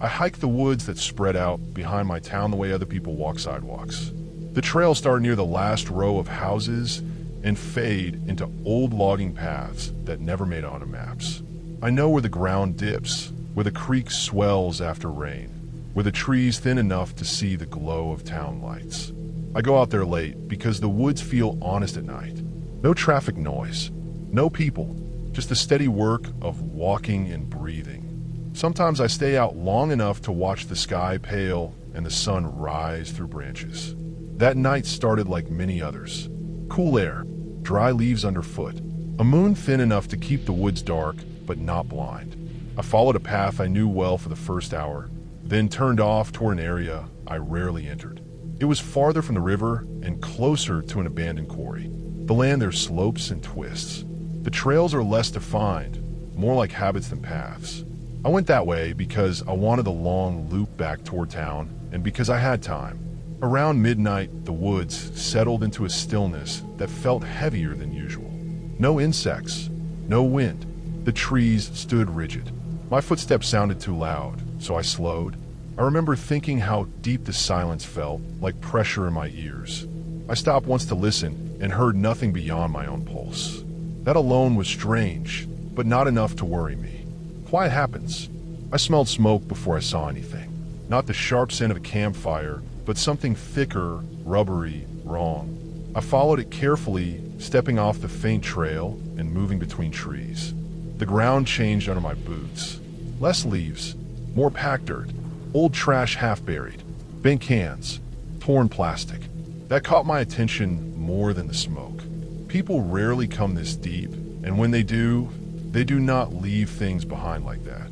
I hiked the woods that spread out behind my town the way other people walk sidewalks. The trail started near the last row of houses and fade into old logging paths that never made it onto maps. I know where the ground dips, where the creek swells after rain, where the trees thin enough to see the glow of town lights. I go out there late because the woods feel honest at night. No traffic noise, no people, just the steady work of walking and breathing. Sometimes I stay out long enough to watch the sky pale and the sun rise through branches. That night started like many others. Cool air, dry leaves underfoot, a moon thin enough to keep the woods dark but not blind. I followed a path I knew well for the first hour, then turned off toward an area I rarely entered. It was farther from the river and closer to an abandoned quarry. The land there slopes and twists. The trails are less defined, more like habits than paths. I went that way because I wanted the long loop back toward town and because I had time. Around midnight, the woods settled into a stillness that felt heavier than usual. No insects, no wind. The trees stood rigid. My footsteps sounded too loud, so I slowed. I remember thinking how deep the silence felt, like pressure in my ears. I stopped once to listen and heard nothing beyond my own pulse. That alone was strange, but not enough to worry me. Quiet happens. I smelled smoke before I saw anything. Not the sharp scent of a campfire, but something thicker, rubbery, wrong. I followed it carefully, stepping off the faint trail and moving between trees. The ground changed under my boots. Less leaves, more packed dirt, old trash half buried, bent cans, torn plastic. That caught my attention more than the smoke. People rarely come this deep, and when they do not leave things behind like that.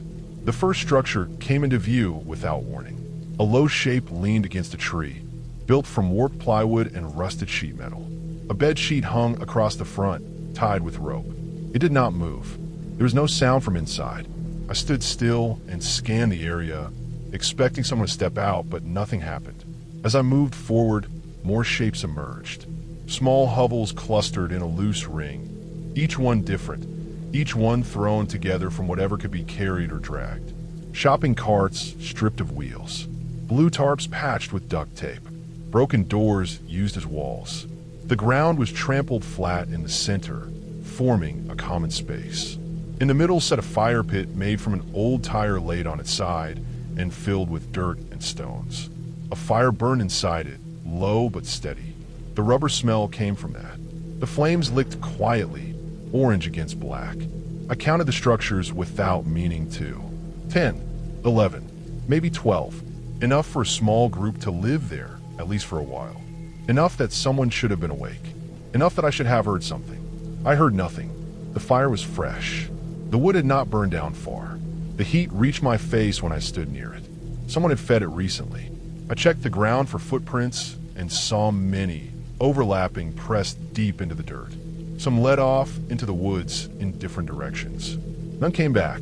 The first structure came into view without warning. A low shape leaned against a tree, built from warped plywood and rusted sheet metal. A bed sheet hung across the front, tied with rope. It did not move. There was no sound from inside. I stood still and scanned the area, expecting someone to step out, but nothing happened. As I moved forward, more shapes emerged. Small hovels clustered in a loose ring, each one different, each one thrown together from whatever could be carried or dragged. Shopping carts stripped of wheels. Blue tarps patched with duct tape. Broken doors used as walls. The ground was trampled flat in the center, forming a common space. In the middle sat a fire pit made from an old tire laid on its side and filled with dirt and stones. A fire burned inside it, low but steady. The rubber smell came from that. The flames licked quietly, orange against black. I counted the structures without meaning to. 10, 11, maybe 12. Enough for a small group to live there, at least for a while. Enough that someone should have been awake. Enough that I should have heard something. I heard nothing. The fire was fresh. The wood had not burned down far. The heat reached my face when I stood near it. Someone had fed it recently. I checked the ground for footprints and saw many, overlapping, pressed deep into the dirt. Some led off into the woods in different directions. None came back.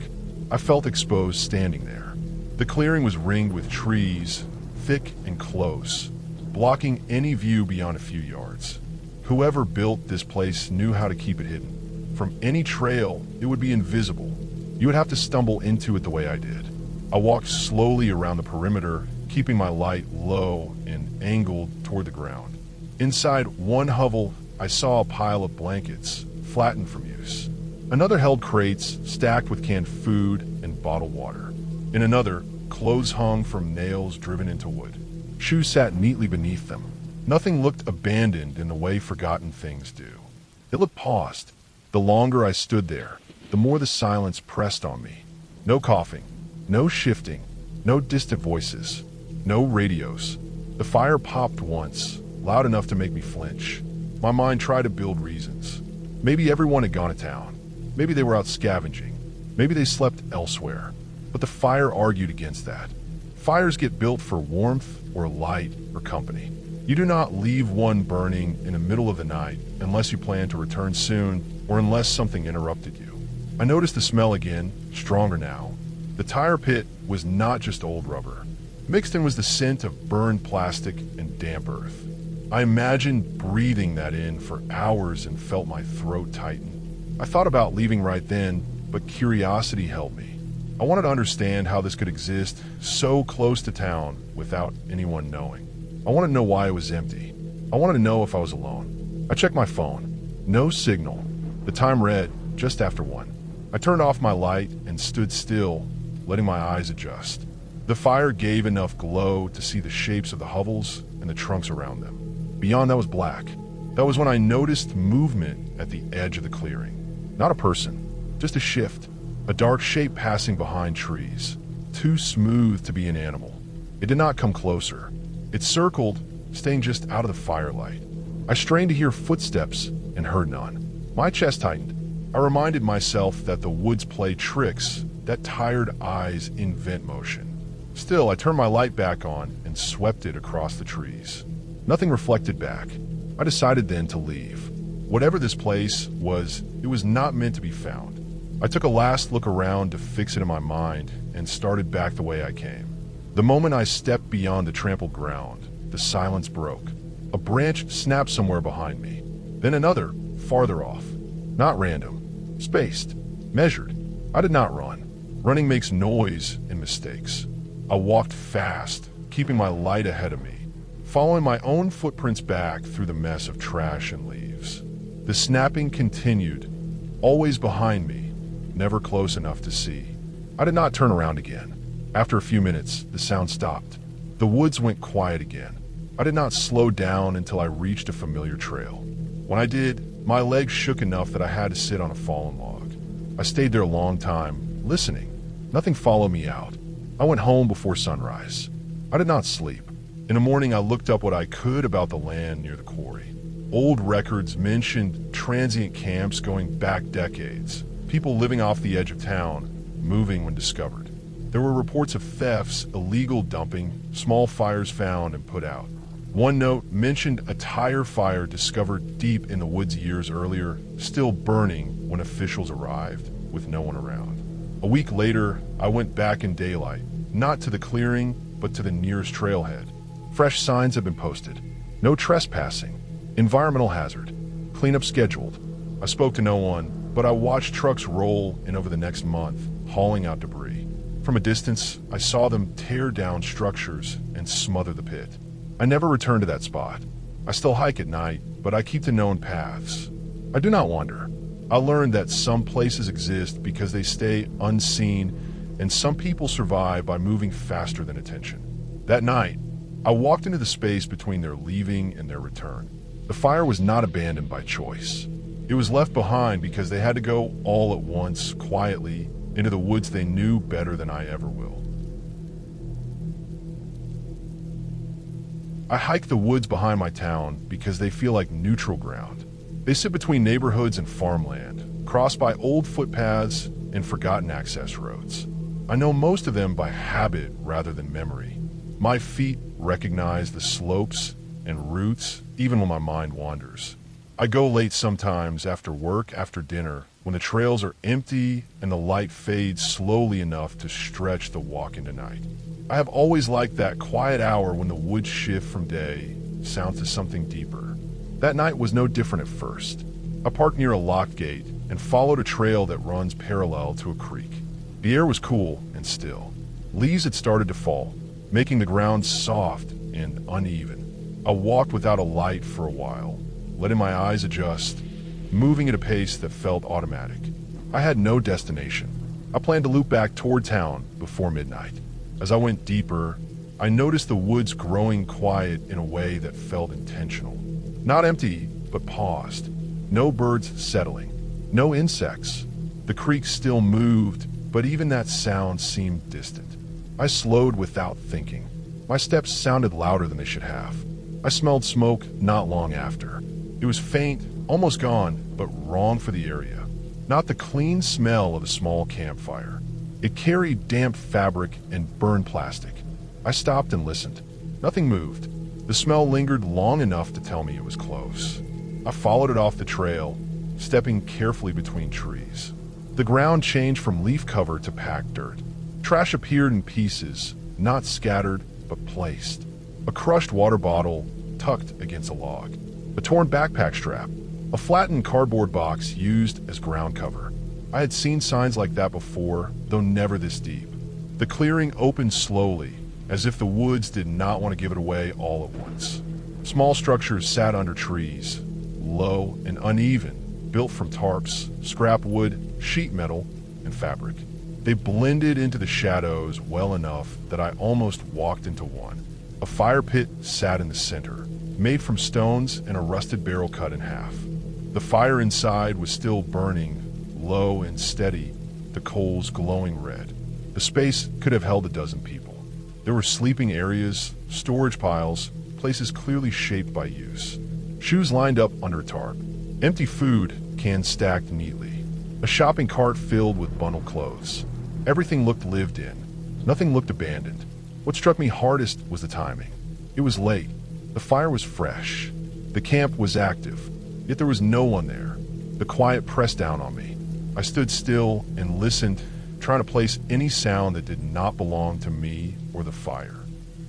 I felt exposed standing there. The clearing was ringed with trees, thick and close, blocking any view beyond a few yards. Whoever built this place knew how to keep it hidden. From any trail, it would be invisible. You would have to stumble into it the way I did. I walked slowly around the perimeter, keeping my light low and angled toward the ground. Inside one hovel, I saw a pile of blankets, flattened from use. Another held crates stacked with canned food and bottled water. In another, clothes hung from nails driven into wood. Shoes sat neatly beneath them. Nothing looked abandoned in the way forgotten things do. It looked paused. The longer I stood there, the more the silence pressed on me. No coughing, no shifting, no distant voices, no radios. The fire popped once, loud enough to make me flinch. My mind tried to build reasons. Maybe everyone had gone to town. Maybe they were out scavenging. Maybe they slept elsewhere. But the fire argued against that. Fires get built for warmth or light or company. You do not leave one burning in the middle of the night unless you plan to return soon or unless something interrupted you. I noticed the smell again, stronger now. The tire pit was not just old rubber. Mixed in was the scent of burned plastic and damp earth. I imagined breathing that in for hours and felt my throat tighten. I thought about leaving right then, but curiosity held me. I wanted to understand how this could exist so close to town without anyone knowing. I wanted to know why it was empty. I wanted to know if I was alone. I checked my phone. No signal. The time read just after 1. I turned off my light and stood still, letting my eyes adjust. The fire gave enough glow to see the shapes of the hovels and the trunks around them. Beyond that was black. That was when I noticed movement at the edge of the clearing. Not a person, just a shift. A dark shape passing behind trees, too smooth to be an animal. It did not come closer. It circled, staying just out of the firelight. I strained to hear footsteps and heard none. My chest tightened. I reminded myself that the woods play tricks that tired eyes invent motion. Still, I turned my light back on and swept it across the trees. Nothing reflected back. I decided then to leave. Whatever this place was, it was not meant to be found. I took a last look around to fix it in my mind and started back the way I came. The moment I stepped beyond the trampled ground, the silence broke. A branch snapped somewhere behind me, then another, farther off. Not random, spaced, measured. I did not run. Running makes noise and mistakes. I walked fast, keeping my light ahead of me, following my own footprints back through the mess of trash and leaves. The snapping continued, always behind me, never close enough to see. I did not turn around again. After a few minutes, the sound stopped. The woods went quiet again. I did not slow down until I reached a familiar trail. When I did, my legs shook enough that I had to sit on a fallen log. I stayed there a long time, listening. Nothing followed me out. I went home before sunrise. I did not sleep. In the morning, I looked up what I could about the land near the quarry. Old records mentioned transient camps going back decades. People living off the edge of town, moving when discovered. There were reports of thefts, illegal dumping, small fires found and put out. One note mentioned a tire fire discovered deep in the woods years earlier, still burning when officials arrived, with no one around. A week later, I went back in daylight, not to the clearing, but to the nearest trailhead. Fresh signs had been posted. No trespassing. Environmental hazard. Cleanup scheduled. I spoke to no one, but I watched trucks roll in over the next month, hauling out debris. From a distance, I saw them tear down structures and smother the pit. I never returned to that spot. I still hike at night, but I keep the known paths. I do not wander. I learned that some places exist because they stay unseen, and some people survive by moving faster than attention. That night, I walked into the space between their leaving and their return. The fire was not abandoned by choice. It was left behind because they had to go all at once, quietly, into the woods they knew better than I ever will. I hike the woods behind my town because they feel like neutral ground. They sit between neighborhoods and farmland, crossed by old footpaths and forgotten access roads. I know most of them by habit rather than memory. My feet recognize the slopes and routes even when my mind wanders. I go late sometimes after work, after dinner, when the trails are empty and the light fades slowly enough to stretch the walk into night. I have always liked that quiet hour when the woods shift from day, sound to something deeper. That night was no different at first. I parked near a locked gate and followed a trail that runs parallel to a creek. The air was cool and still. Leaves had started to fall, making the ground soft and uneven. I walked without a light for a while, letting my eyes adjust, moving at a pace that felt automatic. I had no destination. I planned to loop back toward town before midnight. As I went deeper, I noticed the woods growing quiet in a way that felt intentional. Not empty, but paused. No birds settling. No insects. The creek still moved, but even that sound seemed distant. I slowed without thinking. My steps sounded louder than they should have. I smelled smoke not long after. It was faint, almost gone, but wrong for the area. Not the clean smell of a small campfire. It carried damp fabric and burned plastic. I stopped and listened. Nothing moved. The smell lingered long enough to tell me it was close. I followed it off the trail, stepping carefully between trees. The ground changed from leaf cover to packed dirt. Trash appeared in pieces, not scattered, but placed. A crushed water bottle tucked against a log. A torn backpack strap. A flattened cardboard box used as ground cover. I had seen signs like that before, though never this deep. The clearing opened slowly, as if the woods did not want to give it away all at once. Small structures sat under trees, low and uneven, built from tarps, scrap wood, sheet metal, and fabric. They blended into the shadows well enough that I almost walked into one. A fire pit sat in the center, made from stones and a rusted barrel cut in half. The fire inside was still burning, low and steady, the coals glowing red. The space could have held a dozen people. There were sleeping areas, storage piles, places clearly shaped by use. Shoes lined up under a tarp. Empty food cans stacked neatly. A shopping cart filled with bundled clothes. Everything looked lived in. Nothing looked abandoned. What struck me hardest was the timing. It was late. The fire was fresh. The camp was active, yet there was no one there. The quiet pressed down on me. I stood still and listened, trying to place any sound that did not belong to me or the fire.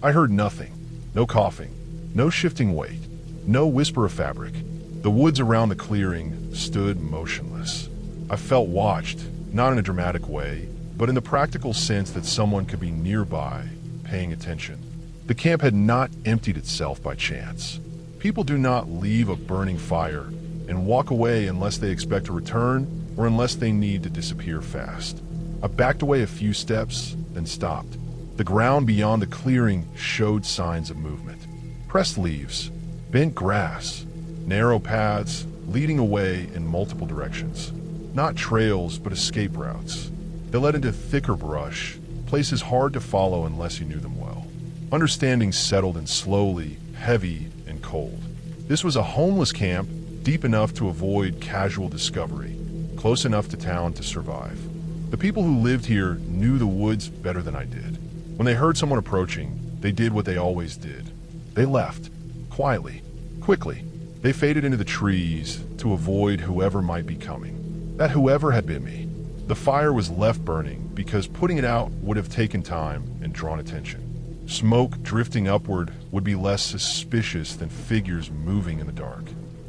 I heard nothing. No coughing, no shifting weight, no whisper of fabric. The woods around the clearing stood motionless. I felt watched, not in a dramatic way, but in the practical sense that someone could be nearby, paying attention. The camp had not emptied itself by chance. People do not leave a burning fire and walk away unless they expect a return or unless they need to disappear fast. I backed away a few steps, then stopped. The ground beyond the clearing showed signs of movement. Pressed leaves, bent grass, narrow paths leading away in multiple directions. Not trails, but escape routes. They led into thicker brush, places hard to follow unless you knew them well. Understanding settled in slowly, heavy, and cold. This was a homeless camp, deep enough to avoid casual discovery, close enough to town to survive. The people who lived here knew the woods better than I did. When they heard someone approaching, they did what they always did. They left, quietly, quickly. They faded into the trees to avoid whoever might be coming. That whoever had been me. The fire was left burning because putting it out would have taken time and drawn attention. Smoke drifting upward would be less suspicious than figures moving in the dark.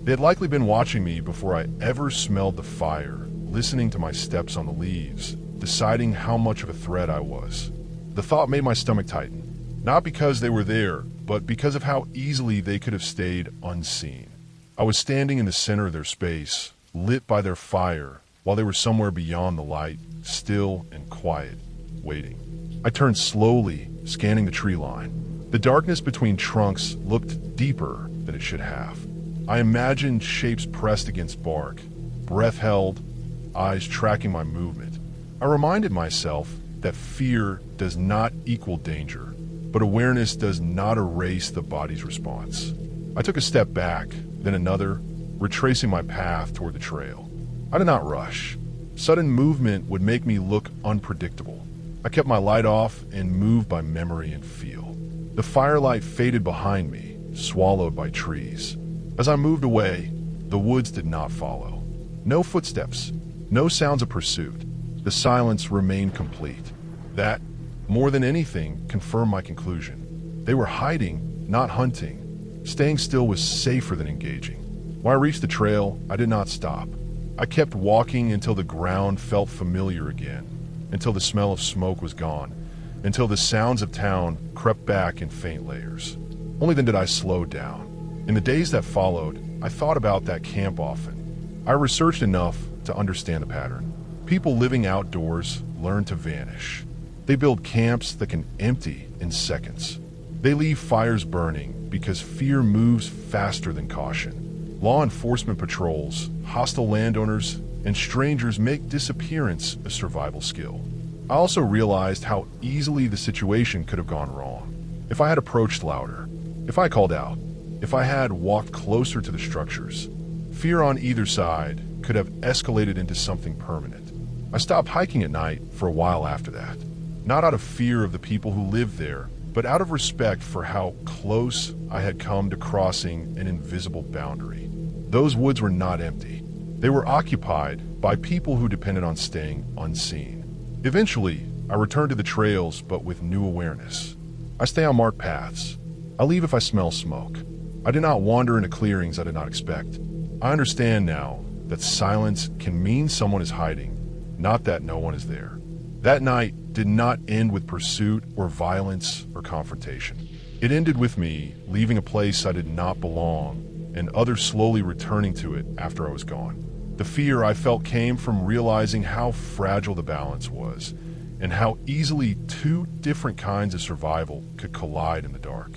They had likely been watching me before I ever smelled the fire, listening to my steps on the leaves, deciding how much of a threat I was. The thought made my stomach tighten, not because they were there, but because of how easily they could have stayed unseen. I was standing in the center of their space, lit by their fire, while they were somewhere beyond the light, still and quiet, waiting. I turned slowly, scanning the tree line. The darkness between trunks looked deeper than it should have. I imagined shapes pressed against bark, breath held, eyes tracking my movement. I reminded myself that fear does not equal danger, but awareness does not erase the body's response. I took a step back, then another, retracing my path toward the trail. I did not rush. Sudden movement would make me look unpredictable. I kept my light off and moved by memory and feel. The firelight faded behind me, swallowed by trees. As I moved away, the woods did not follow. No footsteps, no sounds of pursuit. The silence remained complete. That, more than anything, confirmed my conclusion. They were hiding, not hunting. Staying still was safer than engaging. When I reached the trail, I did not stop. I kept walking until the ground felt familiar again, until the smell of smoke was gone, until the sounds of town crept back in faint layers. Only then did I slow down. In the days that followed, I thought about that camp often. I researched enough to understand the pattern. People living outdoors learn to vanish. They build camps that can empty in seconds. They leave fires burning because fear moves faster than caution. Law enforcement patrols, hostile landowners, and strangers make disappearance a survival skill. I also realized how easily the situation could have gone wrong. If I had approached louder, if I called out, if I had walked closer to the structures, fear on either side could have escalated into something permanent. I stopped hiking at night for a while after that, not out of fear of the people who lived there, but out of respect for how close I had come to crossing an invisible boundary. Those woods were not empty. They were occupied by people who depended on staying unseen. Eventually, I returned to the trails, but with new awareness. I stay on marked paths. I leave if I smell smoke. I did not wander into clearings I did not expect. I understand now that silence can mean someone is hiding, not that no one is there. That night did not end with pursuit or violence or confrontation. It ended with me leaving a place I did not belong and others slowly returning to it after I was gone. The fear I felt came from realizing how fragile the balance was and how easily two different kinds of survival could collide in the dark.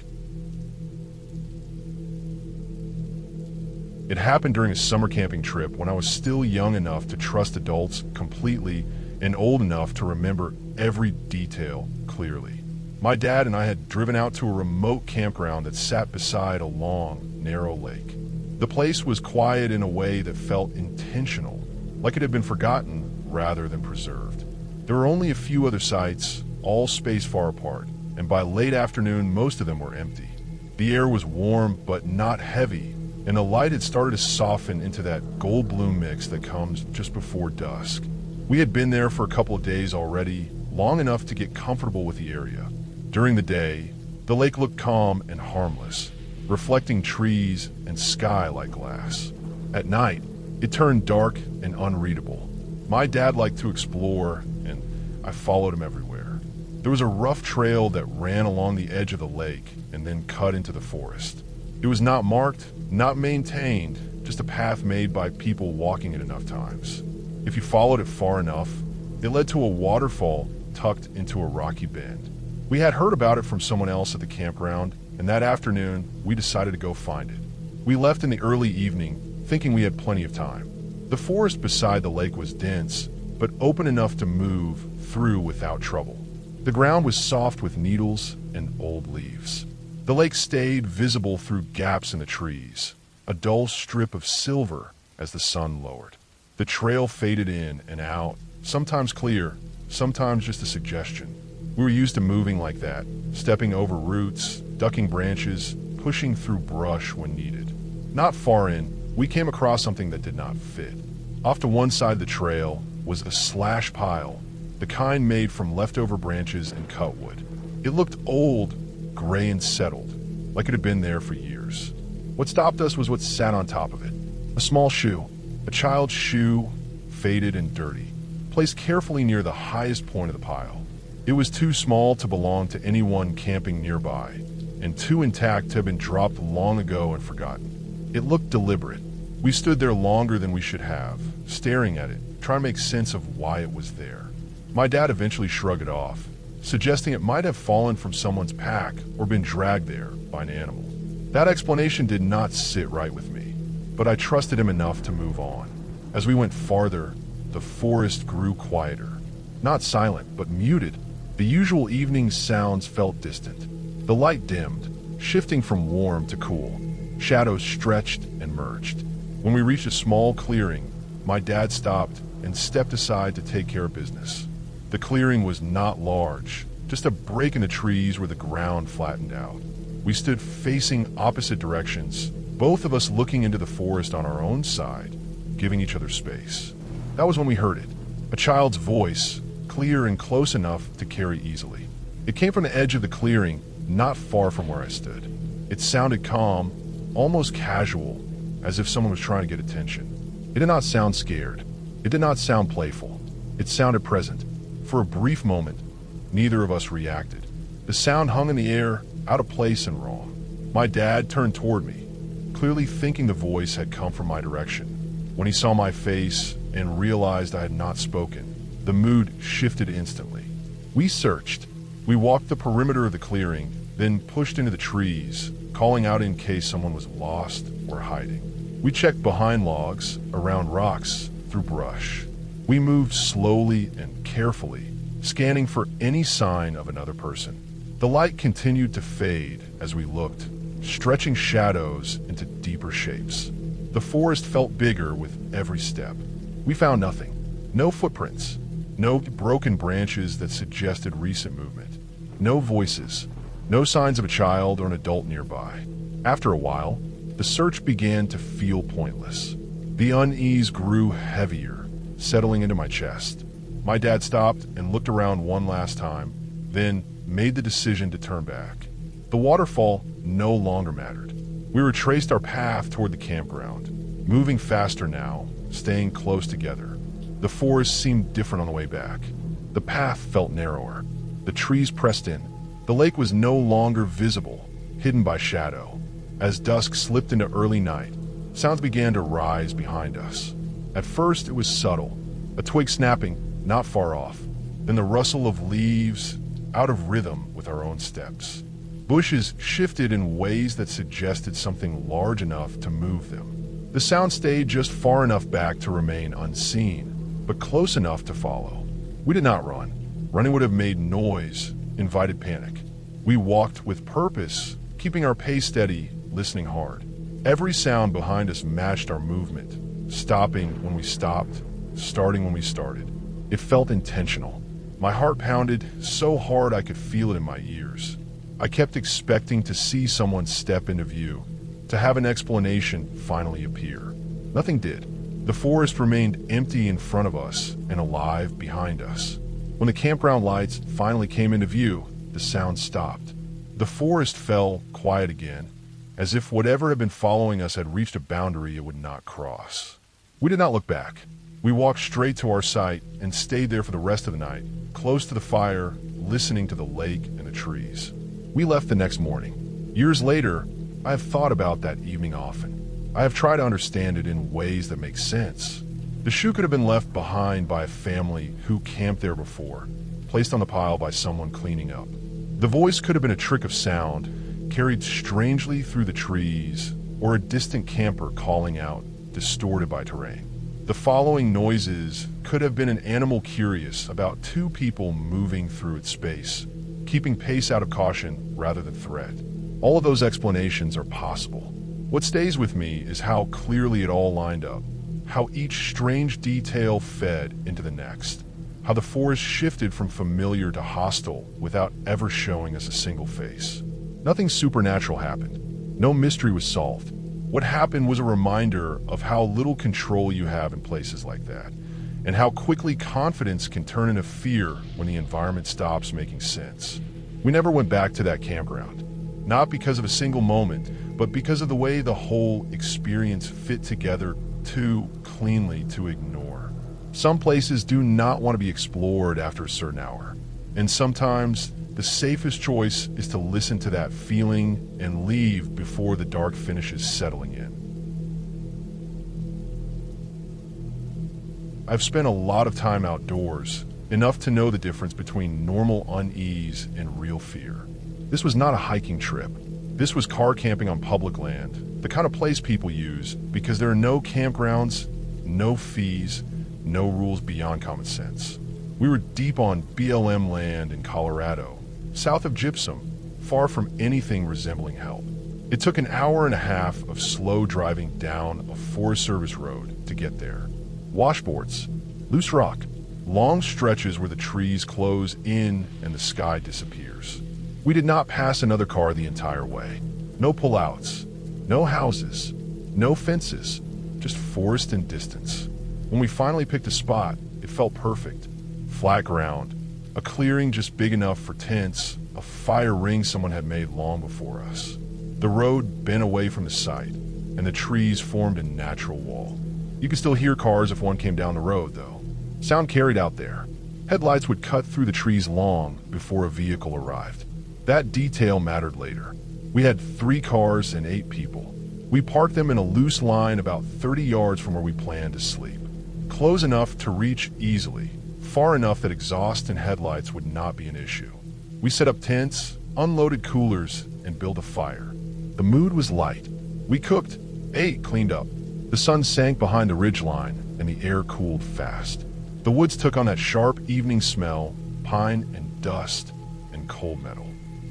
It happened during a summer camping trip when I was still young enough to trust adults completely and old enough to remember every detail clearly. My dad and I had driven out to a remote campground that sat beside a long, narrow lake. The place was quiet in a way that felt intentional, like it had been forgotten rather than preserved. There were only a few other sites, all spaced far apart, and by late afternoon most of them were empty. The air was warm but not heavy, and the light had started to soften into that gold-blue mix that comes just before dusk. We had been there for a couple of days already, long enough to get comfortable with the area. During the day, the lake looked calm and harmless, reflecting trees and sky like glass. At night, it turned dark and unreadable. My dad liked to explore, and I followed him everywhere. There was a rough trail that ran along the edge of the lake and then cut into the forest. It was not marked, not maintained, just a path made by people walking it enough times. If you followed it far enough, it led to a waterfall tucked into a rocky bend. We had heard about it from someone else at the campground, and that afternoon, we decided to go find it. We left in the early evening, thinking we had plenty of time. The forest beside the lake was dense, but open enough to move through without trouble. The ground was soft with needles and old leaves. The lake stayed visible through gaps in the trees, a dull strip of silver as the sun lowered. The trail faded in and out, sometimes clear, sometimes just a suggestion. We were used to moving like that, stepping over roots, ducking branches, pushing through brush when needed. Not far in, we came across something that did not fit. Off to one side of the trail was a slash pile, the kind made from leftover branches and cut wood. It looked old, gray and settled, like it had been there for years. What stopped us was what sat on top of it. A small shoe, a child's shoe, faded and dirty, placed carefully near the highest point of the pile. It was too small to belong to anyone camping nearby, and too intact to have been dropped long ago and forgotten. It looked deliberate. We stood there longer than we should have, staring at it, trying to make sense of why it was there. My dad eventually shrugged it off, suggesting it might have fallen from someone's pack or been dragged there by an animal. That explanation did not sit right with me, but I trusted him enough to move on. As we went farther, the forest grew quieter. Not silent, but muted. The usual evening sounds felt distant. The light dimmed, shifting from warm to cool. Shadows stretched and merged. When we reached a small clearing, my dad stopped and stepped aside to take care of business. The clearing was not large, just a break in the trees where the ground flattened out. We stood facing opposite directions, both of us looking into the forest on our own side, giving each other space. That was when we heard it, a child's voice, clear and close enough to carry easily. It came from the edge of the clearing, not far from where I stood. It sounded calm, almost casual, as if someone was trying to get attention. It did not sound scared. It did not sound playful. It sounded present. For a brief moment, neither of us reacted. The sound hung in the air, out of place and wrong. My dad turned toward me, clearly thinking the voice had come from my direction. When he saw my face and realized I had not spoken, the mood shifted instantly. We searched. We walked the perimeter of the clearing, then pushed into the trees, calling out in case someone was lost or hiding. We checked behind logs, around rocks, through brush. We moved slowly and carefully, scanning for any sign of another person. The light continued to fade as we looked, stretching shadows into deeper shapes. The forest felt bigger with every step. We found nothing. No footprints. No broken branches that suggested recent movement. No voices. No signs of a child or an adult nearby. After a while, the search began to feel pointless. The unease grew heavier, settling into my chest. My dad stopped and looked around one last time, then made the decision to turn back. The waterfall no longer mattered. We retraced our path toward the campground, moving faster now, staying close together. The forest seemed different on the way back. The path felt narrower. The trees pressed in. The lake was no longer visible, hidden by shadow. As dusk slipped into early night, sounds began to rise behind us. At first it was subtle, a twig snapping not far off, then the rustle of leaves out of rhythm with our own steps. Bushes shifted in ways that suggested something large enough to move them. The sound stayed just far enough back to remain unseen, but close enough to follow. We did not run. Running would have made noise, invited panic. We walked with purpose, keeping our pace steady, listening hard. Every sound behind us matched our movement, stopping when we stopped, starting when we started. It felt intentional. My heart pounded so hard I could feel it in my ears. I kept expecting to see someone step into view, to have an explanation finally appear. Nothing did. The forest remained empty in front of us and alive behind us. When the campground lights finally came into view, the sound stopped. The forest fell quiet again, as if whatever had been following us had reached a boundary it would not cross. We did not look back. We walked straight to our site and stayed there for the rest of the night, close to the fire, listening to the lake and the trees. We left the next morning. Years later, I have thought about that evening often. I have tried to understand it in ways that make sense. The shoe could have been left behind by a family who camped there before, placed on the pile by someone cleaning up. The voice could have been a trick of sound, carried strangely through the trees, or a distant camper calling out, distorted by terrain. The following noises could have been an animal curious about two people moving through its space, keeping pace out of caution rather than threat. All of those explanations are possible. What stays with me is how clearly it all lined up, how each strange detail fed into the next, how the forest shifted from familiar to hostile without ever showing us a single face. Nothing supernatural happened. No mystery was solved. What happened was a reminder of how little control you have in places like that, and how quickly confidence can turn into fear when the environment stops making sense. We never went back to that campground, not because of a single moment, but because of the way the whole experience fit together too cleanly to ignore. Some places do not want to be explored after a certain hour, and sometimes the safest choice is to listen to that feeling and leave before the dark finishes settling in. I've spent a lot of time outdoors, enough to know the difference between normal unease and real fear. This was not a hiking trip. This was car camping on public land, the kind of place people use because there are no campgrounds, no fees, no rules beyond common sense. We were deep on BLM land in Colorado, south of Gypsum, far from anything resembling help. It took an hour and a half of slow driving down a Forest Service road to get there. Washboards, loose rock, long stretches where the trees close in and the sky disappears. We did not pass another car the entire way. No pullouts, no houses, no fences, just forest and distance. When we finally picked a spot, it felt perfect. Flat ground, a clearing just big enough for tents, a fire ring someone had made long before us. The road bent away from the site, and the trees formed a natural wall. You could still hear cars if one came down the road, though. Sound carried out there. Headlights would cut through the trees long before a vehicle arrived. That detail mattered later. We had 3 cars and 8 people. We parked them in a loose line about 30 yards from where we planned to sleep. Close enough to reach easily, far enough that exhaust and headlights would not be an issue. We set up tents, unloaded coolers, and built a fire. The mood was light. We cooked, ate, cleaned up. The sun sank behind the ridgeline, and the air cooled fast. The woods took on that sharp evening smell, pine and dust and cold metal.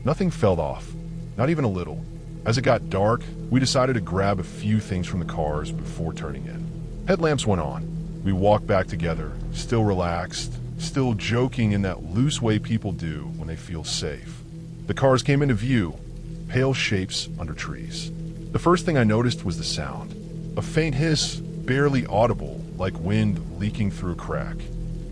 Nothing fell off, not even a little. As it got dark, we decided to grab a few things from the cars before turning in. Headlamps went on. We walked back together, still relaxed, still joking in that loose way people do when they feel safe. The cars came into view, pale shapes under trees. The first thing I noticed was the sound. A faint hiss, barely audible, like wind leaking through a crack.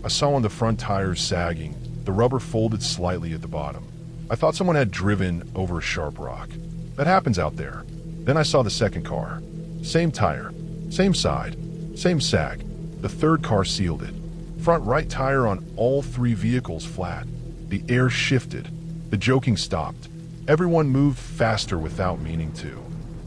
I saw one of the front tires sagging, the rubber folded slightly at the bottom. I thought someone had driven over a sharp rock. That happens out there. Then I saw the second car. Same tire, same side, same sag. The third car sealed it. Front right tire on all three vehicles flat. The air shifted. The joking stopped. Everyone moved faster without meaning to.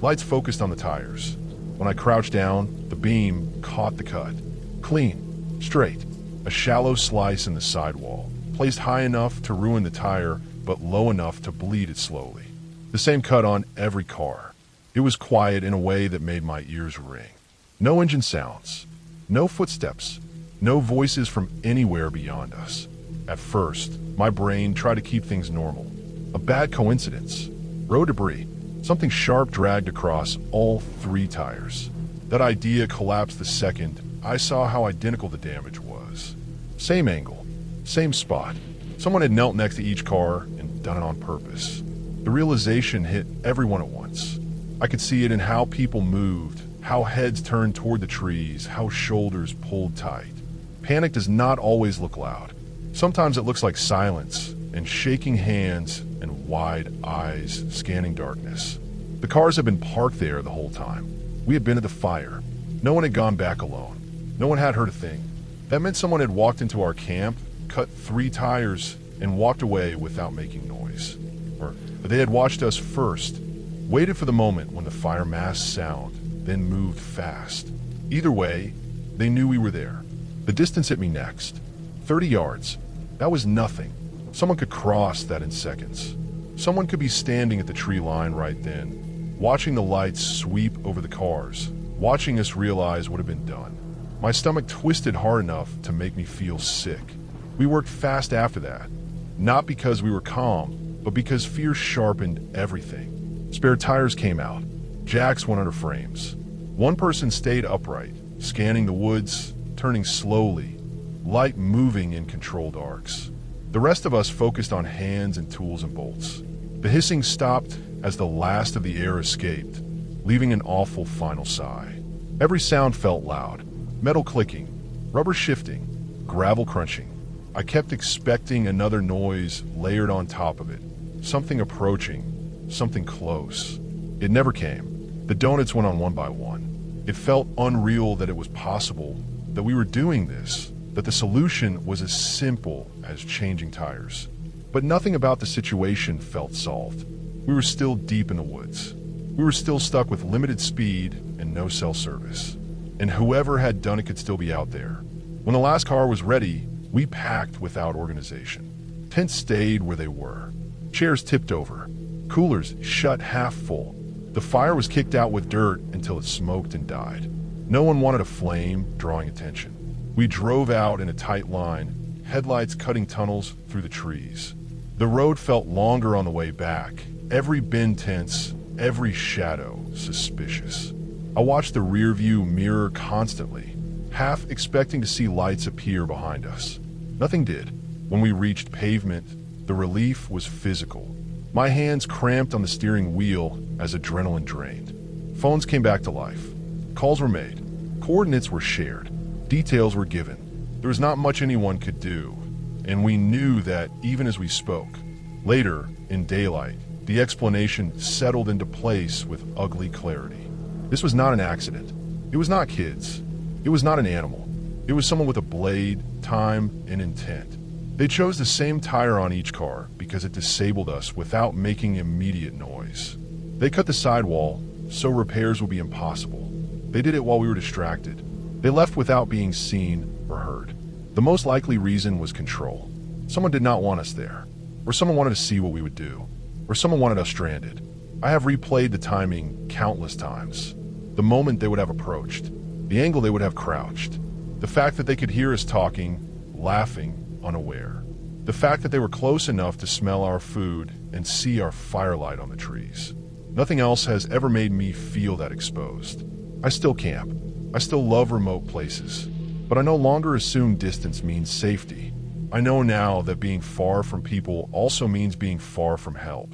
Lights focused on the tires. When I crouched down, the beam caught the cut. Clean, straight, a shallow slice in the sidewall, placed high enough to ruin the tire, but low enough to bleed it slowly. The same cut on every car. It was quiet in a way that made my ears ring. No engine sounds, no footsteps, no voices from anywhere beyond us. At first, my brain tried to keep things normal. A bad coincidence. Road debris. Something sharp dragged across all three tires. That idea collapsed the second I saw how identical the damage was. Same angle, same spot. Someone had knelt next to each car and done it on purpose. The realization hit everyone at once. I could see it in how people moved, how heads turned toward the trees, how shoulders pulled tight. Panic does not always look loud. Sometimes it looks like silence and shaking hands and wide eyes scanning darkness. The cars had been parked there the whole time. We had been at the fire. No one had gone back alone. No one had heard a thing. That meant someone had walked into our camp, cut three tires, and walked away without making noise. Or they had watched us first, waited for the moment when the fire mass sound, then moved fast. Either way, they knew we were there. The distance hit me next. 30 yards. That was nothing. Someone could cross that in seconds. Someone could be standing at the tree line right then, watching the lights sweep over the cars, watching us realize what had been done. My stomach twisted hard enough to make me feel sick. We worked fast after that, not because we were calm, but because fear sharpened everything. Spare tires came out. Jacks went under frames. One person stayed upright, scanning the woods, turning slowly, light moving in controlled arcs. The rest of us focused on hands and tools and bolts. The hissing stopped as the last of the air escaped, leaving an awful final sigh. Every sound felt loud. Metal clicking, rubber shifting, gravel crunching. I kept expecting another noise layered on top of it. Something approaching, something close. It never came. The donuts went on one by one. It felt unreal that it was possible, that we were doing this, that the solution was as simple as changing tires. But nothing about the situation felt solved. We were still deep in the woods. We were still stuck with limited speed and no cell service. And whoever had done it could still be out there. When the last car was ready, we packed without organization. Tents stayed where they were. Chairs tipped over. Coolers shut half full. The fire was kicked out with dirt until it smoked and died. No one wanted a flame drawing attention. We drove out in a tight line, headlights cutting tunnels through the trees. The road felt longer on the way back, every bend tense, every shadow suspicious. I watched the rearview mirror constantly, half expecting to see lights appear behind us. Nothing did. When we reached pavement, the relief was physical. My hands cramped on the steering wheel as adrenaline drained. Phones came back to life. Calls were made. Coordinates were shared. Details were given. There was not much anyone could do, and we knew that even as we spoke. Later, in daylight, the explanation settled into place with ugly clarity. This was not an accident. It was not kids. It was not an animal. It was someone with a blade, time, and intent. They chose the same tire on each car because it disabled us without making immediate noise. They cut the sidewall so repairs would be impossible. They did it while we were distracted. They left without being seen or heard. The most likely reason was control. Someone did not want us there, or someone wanted to see what we would do, or someone wanted us stranded. I have replayed the timing countless times. The moment they would have approached, the angle they would have crouched, the fact that they could hear us talking, laughing, unaware, the fact that they were close enough to smell our food and see our firelight on the trees. Nothing else has ever made me feel that exposed. I still camp. I still love remote places, but I no longer assume distance means safety. I know now that being far from people also means being far from help,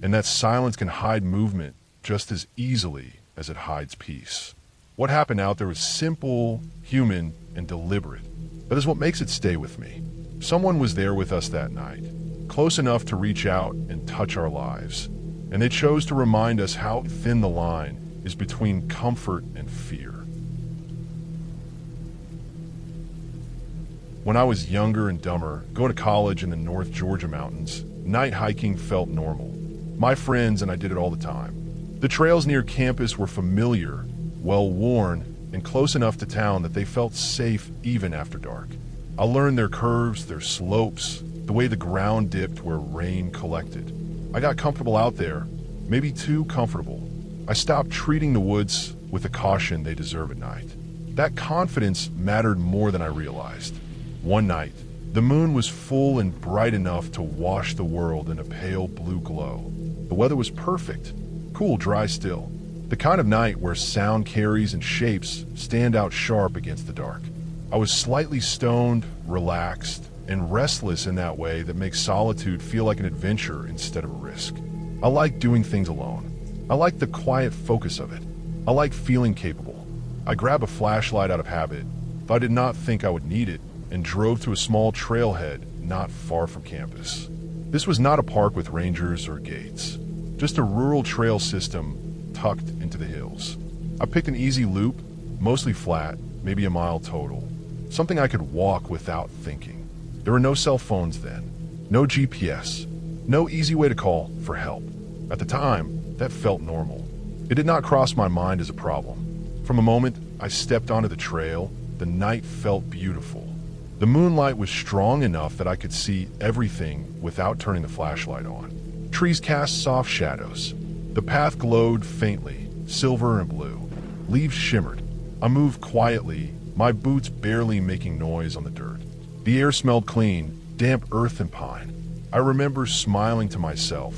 and that silence can hide movement just as easily as it hides peace. What happened out there was simple, human, and deliberate. That is what makes it stay with me. Someone was there with us that night, close enough to reach out and touch our lives, and they chose to remind us how thin the line is between comfort and fear. When I was younger and dumber, going to college in the North Georgia mountains, night hiking felt normal. My friends and I did it all the time. The trails near campus were familiar, well-worn, and close enough to town that they felt safe even after dark. I learned their curves, their slopes, the way the ground dipped where rain collected. I got comfortable out there, maybe too comfortable. I stopped treating the woods with the caution they deserve at night. That confidence mattered more than I realized. One night, the moon was full and bright enough to wash the world in a pale blue glow. The weather was perfect, cool, dry still. The kind of night where sound carries and shapes stand out sharp against the dark. I was slightly stoned, relaxed, and restless in that way that makes solitude feel like an adventure instead of a risk. I like doing things alone. I like the quiet focus of it. I like feeling capable. I grabbed a flashlight out of habit, though I did not think I would need it, and drove to a small trailhead not far from campus. This was not a park with rangers or gates, just a rural trail system tucked into the hills. I picked an easy loop, mostly flat, maybe a mile total, something I could walk without thinking. There were no cell phones then, no GPS, no easy way to call for help. At the time, that felt normal. It did not cross my mind as a problem. From the moment I stepped onto the trail, the night felt beautiful. The moonlight was strong enough that I could see everything without turning the flashlight on. Trees cast soft shadows. The path glowed faintly, silver and blue. Leaves shimmered. I moved quietly, my boots barely making noise on the dirt. The air smelled clean, damp earth and pine. I remember smiling to myself,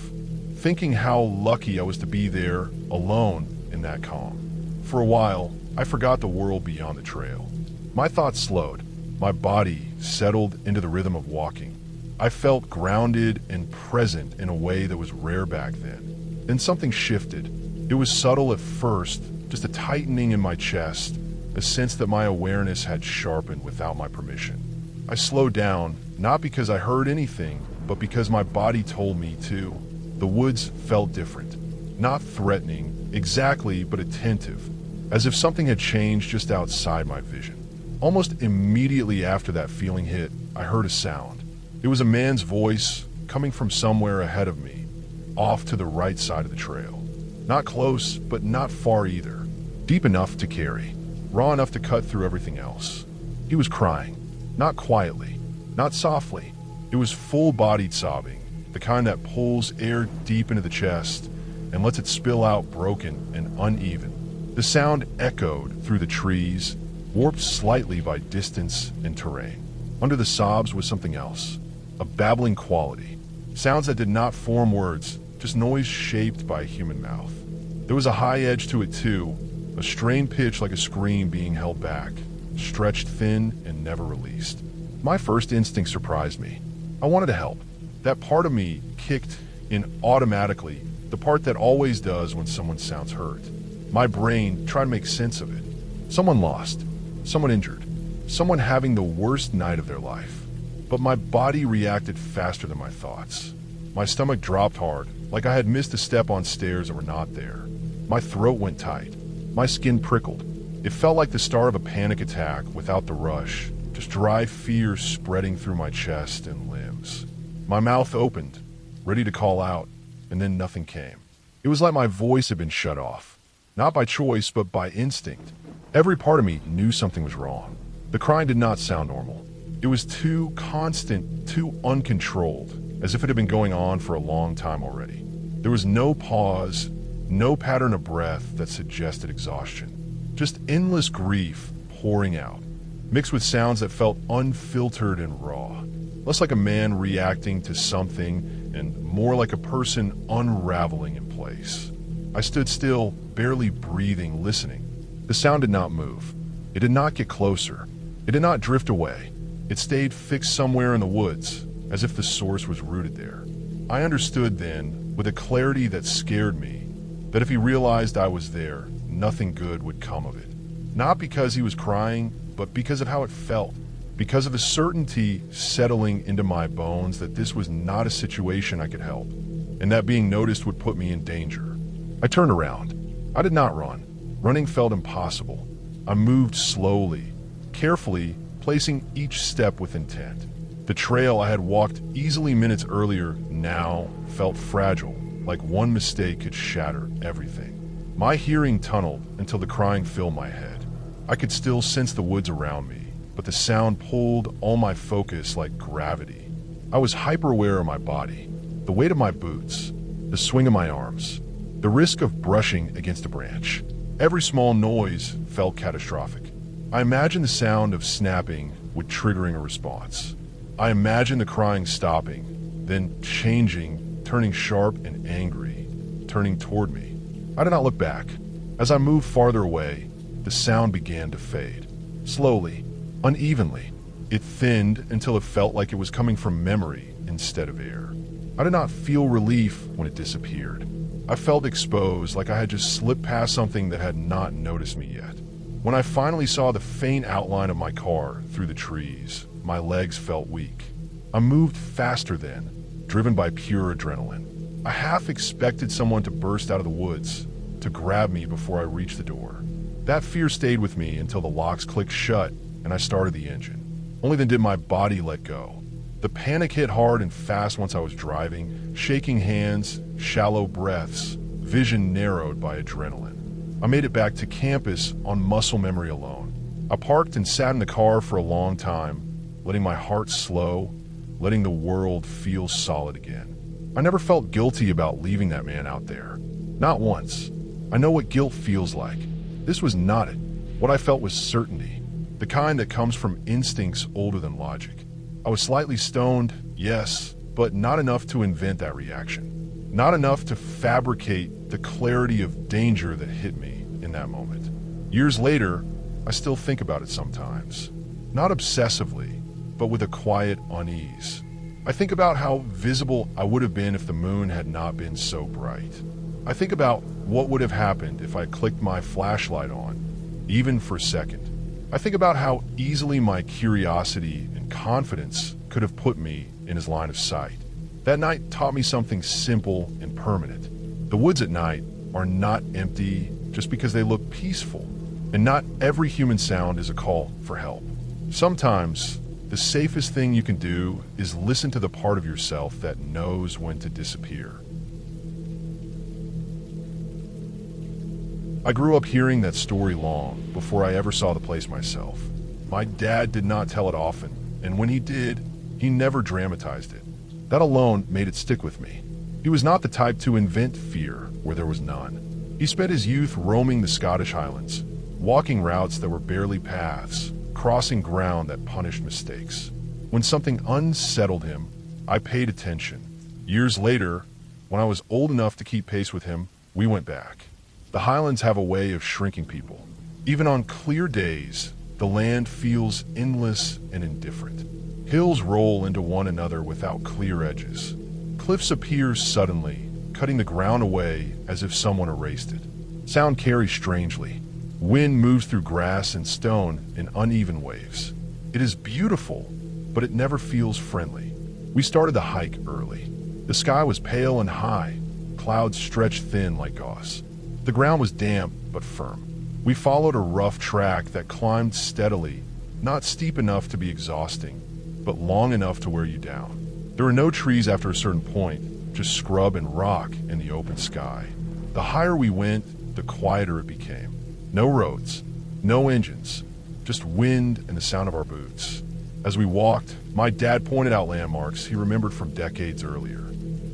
thinking how lucky I was to be there, alone, in that calm. For a while, I forgot the world beyond the trail. My thoughts slowed. My body settled into the rhythm of walking. I felt grounded and present in a way that was rare back then. Then something shifted. It was subtle at first, just a tightening in my chest, a sense that my awareness had sharpened without my permission. I slowed down, not because I heard anything, but because my body told me to. The woods felt different. Not threatening, exactly, but attentive, as if something had changed just outside my vision. Almost immediately after that feeling hit, I heard a sound. It was a man's voice coming from somewhere ahead of me, off to the right side of the trail. Not close, but not far either. Deep enough to carry, raw enough to cut through everything else. He was crying, not quietly, not softly. It was full-bodied sobbing, the kind that pulls air deep into the chest and lets it spill out broken and uneven. The sound echoed through the trees, warped slightly by distance and terrain. Under the sobs was something else, a babbling quality. Sounds that did not form words, just noise shaped by a human mouth. There was a high edge to it too, a strained pitch like a scream being held back, stretched thin and never released. My first instinct surprised me. I wanted to help. That part of me kicked in automatically, the part that always does when someone sounds hurt. My brain tried to make sense of it. Someone lost, someone injured, someone having the worst night of their life. But my body reacted faster than my thoughts. My stomach dropped hard, like I had missed a step on stairs that were not there. My throat went tight. My skin prickled. It felt like the start of a panic attack without the rush, just dry fear spreading through my chest and limbs. My mouth opened, ready to call out, and then nothing came. It was like my voice had been shut off, not by choice, but by instinct. Every part of me knew something was wrong. The crying did not sound normal. It was too constant, too uncontrolled, as if it had been going on for a long time already. There was no pause, no pattern of breath that suggested exhaustion. Just endless grief pouring out, mixed with sounds that felt unfiltered and raw. Less like a man reacting to something and more like a person unraveling in place. I stood still, barely breathing, listening. The sound did not move. It did not get closer. It did not drift away. It stayed fixed somewhere in the woods, as if the source was rooted there. I understood then, with a clarity that scared me, that if he realized I was there, nothing good would come of it. Not because he was crying, but because of how it felt. Because of the certainty settling into my bones that this was not a situation I could help, and that being noticed would put me in danger. I turned around. I did not run. Running felt impossible. I moved slowly, carefully, placing each step with intent. The trail I had walked easily minutes earlier now felt fragile, like one mistake could shatter everything. My hearing tunneled until the crying filled my head. I could still sense the woods around me, but the sound pulled all my focus like gravity. I was hyper-aware of my body, the weight of my boots, the swing of my arms, the risk of brushing against a branch. Every small noise felt catastrophic. I imagined the sound of snapping would triggering a response. I imagined the crying stopping, then changing, turning sharp and angry, turning toward me. I did not look back. As I moved farther away, the sound began to fade. Slowly, unevenly, it thinned until it felt like it was coming from memory instead of air. I did not feel relief when it disappeared. I felt exposed, like I had just slipped past something that had not noticed me yet. When I finally saw the faint outline of my car through the trees, my legs felt weak. I moved faster then, driven by pure adrenaline. I half expected someone to burst out of the woods, to grab me before I reached the door. That fear stayed with me until the locks clicked shut and I started the engine. Only then did my body let go. The panic hit hard and fast once I was driving, shaking hands, shallow breaths, vision narrowed by adrenaline. I made it back to campus on muscle memory alone. I parked and sat in the car for a long time, letting my heart slow, letting the world feel solid again. I never felt guilty about leaving that man out there. Not once. I know what guilt feels like. This was not it. What I felt was certainty, the kind that comes from instincts older than logic. I was slightly stoned, yes, but not enough to invent that reaction. Not enough to fabricate the clarity of danger that hit me in that moment. Years later, I still think about it sometimes. Not obsessively, but with a quiet unease. I think about how visible I would have been if the moon had not been so bright. I think about what would have happened if I clicked my flashlight on, even for a second. I think about how easily my curiosity and confidence could have put me in his line of sight. That night taught me something simple and permanent. The woods at night are not empty just because they look peaceful, and not every human sound is a call for help. Sometimes, the safest thing you can do is listen to the part of yourself that knows when to disappear. I grew up hearing that story long before I ever saw the place myself. My dad did not tell it often, and when he did, he never dramatized it. That alone made it stick with me. He was not the type to invent fear where there was none. He spent his youth roaming the Scottish Highlands, walking routes that were barely paths, crossing ground that punished mistakes. When something unsettled him, I paid attention. Years later, when I was old enough to keep pace with him, we went back. The Highlands have a way of shrinking people. Even on clear days, the land feels endless and indifferent. Hills roll into one another without clear edges. Cliffs appear suddenly, cutting the ground away as if someone erased it. Sound carries strangely. Wind moves through grass and stone in uneven waves. It is beautiful, but it never feels friendly. We started the hike early. The sky was pale and high, clouds stretched thin like gauze. The ground was damp but firm. We followed a rough track that climbed steadily, not steep enough to be exhausting, but long enough to wear you down. There were no trees after a certain point, just scrub and rock in the open sky. The higher we went, the quieter it became. No roads, no engines, just wind and the sound of our boots. As we walked, my dad pointed out landmarks he remembered from decades earlier.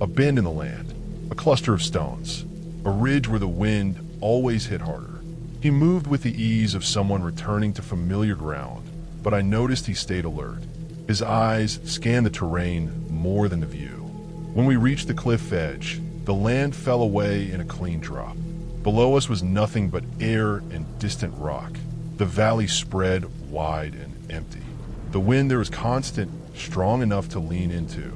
A bend in the land, a cluster of stones, a ridge where the wind always hit harder. He moved with the ease of someone returning to familiar ground, but I noticed he stayed alert. His eyes scanned the terrain more than the view. When we reached the cliff edge, the land fell away in a clean drop. Below us was nothing but air and distant rock. The valley spread wide and empty. The wind there was constant, strong enough to lean into.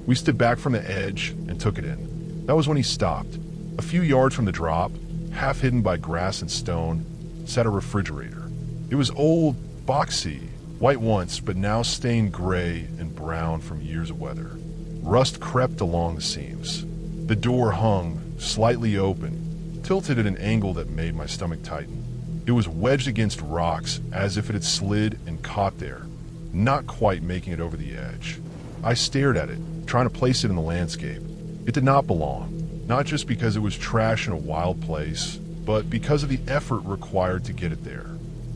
We stood back from the edge and took it in. That was when he stopped. A few yards from the drop, half hidden by grass and stone, sat a refrigerator. It was old, boxy, white once, but now stained gray and brown from years of weather. Rust crept along the seams. The door hung, slightly open, tilted at an angle that made my stomach tighten. It was wedged against rocks as if it had slid and caught there, not quite making it over the edge. I stared at it, trying to place it in the landscape. It did not belong, not just because it was trash in a wild place, but because of the effort required to get it there.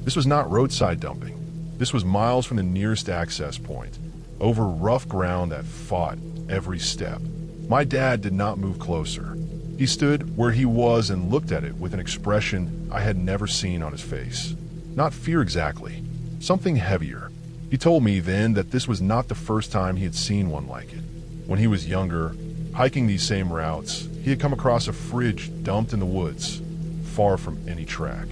This was not roadside dumping. This was miles from the nearest access point, over rough ground that fought every step. My dad did not move closer. He stood where he was and looked at it with an expression I had never seen on his face. Not fear exactly, something heavier. He told me then that this was not the first time he had seen one like it. When he was younger, hiking these same routes, he had come across a fridge dumped in the woods, far from any track.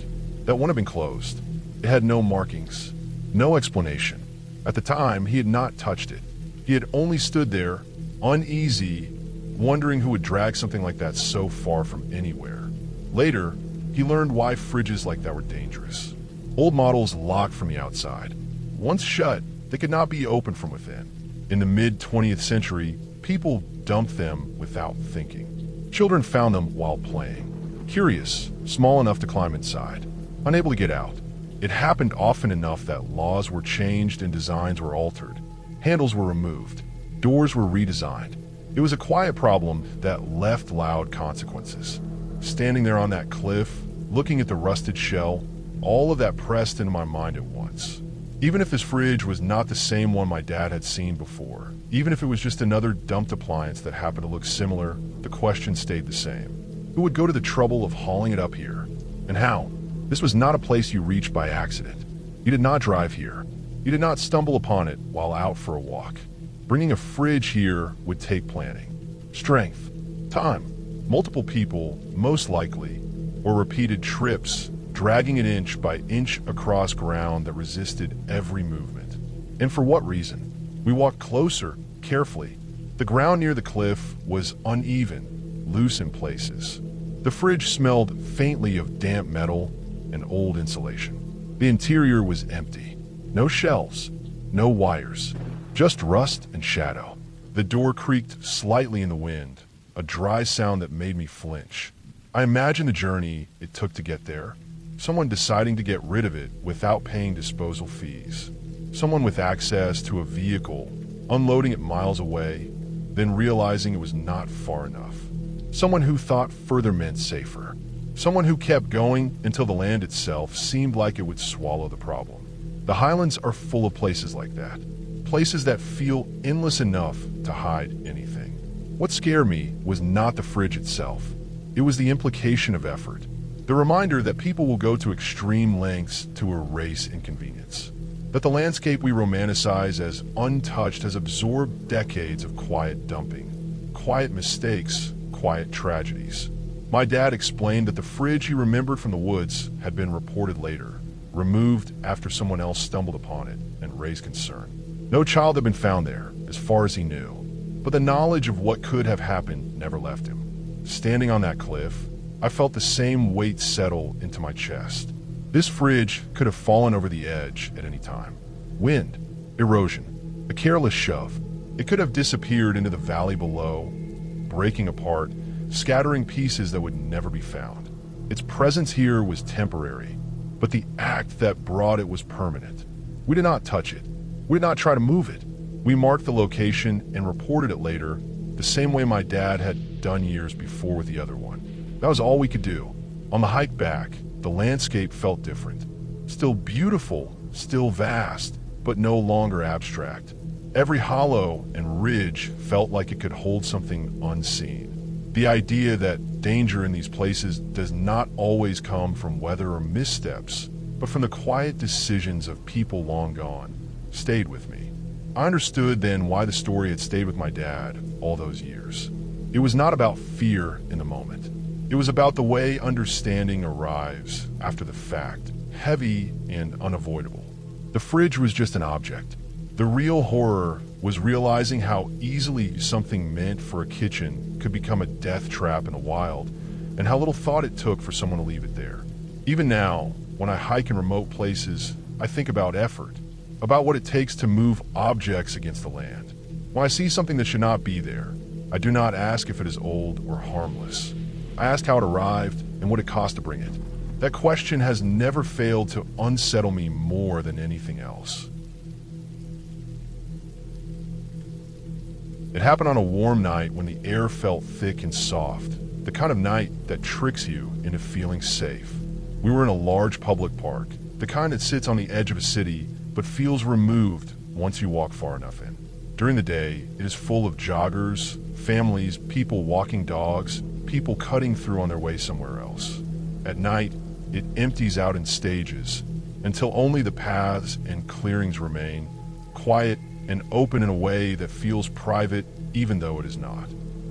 That wouldn't have been closed. It had no markings, no explanation. At the time, he had not touched it. He had only stood there, uneasy, wondering who would drag something like that so far from anywhere. Later, he learned why fridges like that were dangerous. Old models locked from the outside. Once shut, they could not be opened from within. In the mid-20th century, people dumped them without thinking. Children found them while playing. Curious, small enough to climb inside, unable to get out. It happened often enough that laws were changed and designs were altered. Handles were removed. Doors were redesigned. It was a quiet problem that left loud consequences. Standing there on that cliff, looking at the rusted shell, all of that pressed into my mind at once. Even if this fridge was not the same one my dad had seen before, even if it was just another dumped appliance that happened to look similar, the question stayed the same. Who would go to the trouble of hauling it up here? And how? This was not a place you reached by accident. You did not drive here. You did not stumble upon it while out for a walk. Bringing a fridge here would take planning, strength, time, multiple people, most likely, or repeated trips, dragging it inch by inch across ground that resisted every movement. And for what reason? We walked closer, carefully. The ground near the cliff was uneven, loose in places. The fridge smelled faintly of damp metal and old insulation. The interior was empty. No shelves, no wires, just rust and shadow. The door creaked slightly in the wind, a dry sound that made me flinch. I imagined the journey it took to get there. Someone deciding to get rid of it without paying disposal fees. Someone with access to a vehicle, unloading it miles away, then realizing it was not far enough. Someone who thought further meant safer. Someone who kept going until the land itself seemed like it would swallow the problem. The Highlands are full of places like that. Places that feel endless enough to hide anything. What scared me was not the fridge itself. It was the implication of effort. The reminder that people will go to extreme lengths to erase inconvenience. That the landscape we romanticize as untouched has absorbed decades of quiet dumping. Quiet mistakes, quiet tragedies. My dad explained that the fridge he remembered from the woods had been reported later, removed after someone else stumbled upon it and raised concern. No child had been found there, as far as he knew, but the knowledge of what could have happened never left him. Standing on that cliff, I felt the same weight settle into my chest. This fridge could have fallen over the edge at any time. Wind, erosion, a careless shove. It could have disappeared into the valley below, breaking apart, scattering pieces that would never be found. Its presence here was temporary, but the act that brought it was permanent. We did not touch it. We did not try to move it. We marked the location and reported it later, the same way my dad had done years before with the other one. That was all we could do. On the hike back, the landscape felt different. Still beautiful, still vast, but no longer abstract. Every hollow and ridge felt like it could hold something unseen. The idea that danger in these places does not always come from weather or missteps, but from the quiet decisions of people long gone, stayed with me. I understood then why the story had stayed with my dad all those years. It was not about fear in the moment. It was about the way understanding arrives after the fact, heavy and unavoidable. The fridge was just an object. The real horror was realizing how easily something meant for a kitchen could become a death trap in the wild, and how little thought it took for someone to leave it there. Even now, when I hike in remote places, I think about effort, about what it takes to move objects against the land. When I see something that should not be there, I do not ask if it is old or harmless. I ask how it arrived and what it cost to bring it. That question has never failed to unsettle me more than anything else. It happened on a warm night when the air felt thick and soft, the kind of night that tricks you into feeling safe. We were in a large public park, the kind that sits on the edge of a city but feels removed once you walk far enough in. During the day, it is full of joggers, families, people walking dogs, people cutting through on their way somewhere else. At night, it empties out in stages until only the paths and clearings remain, quiet and open in a way that feels private even though it is not.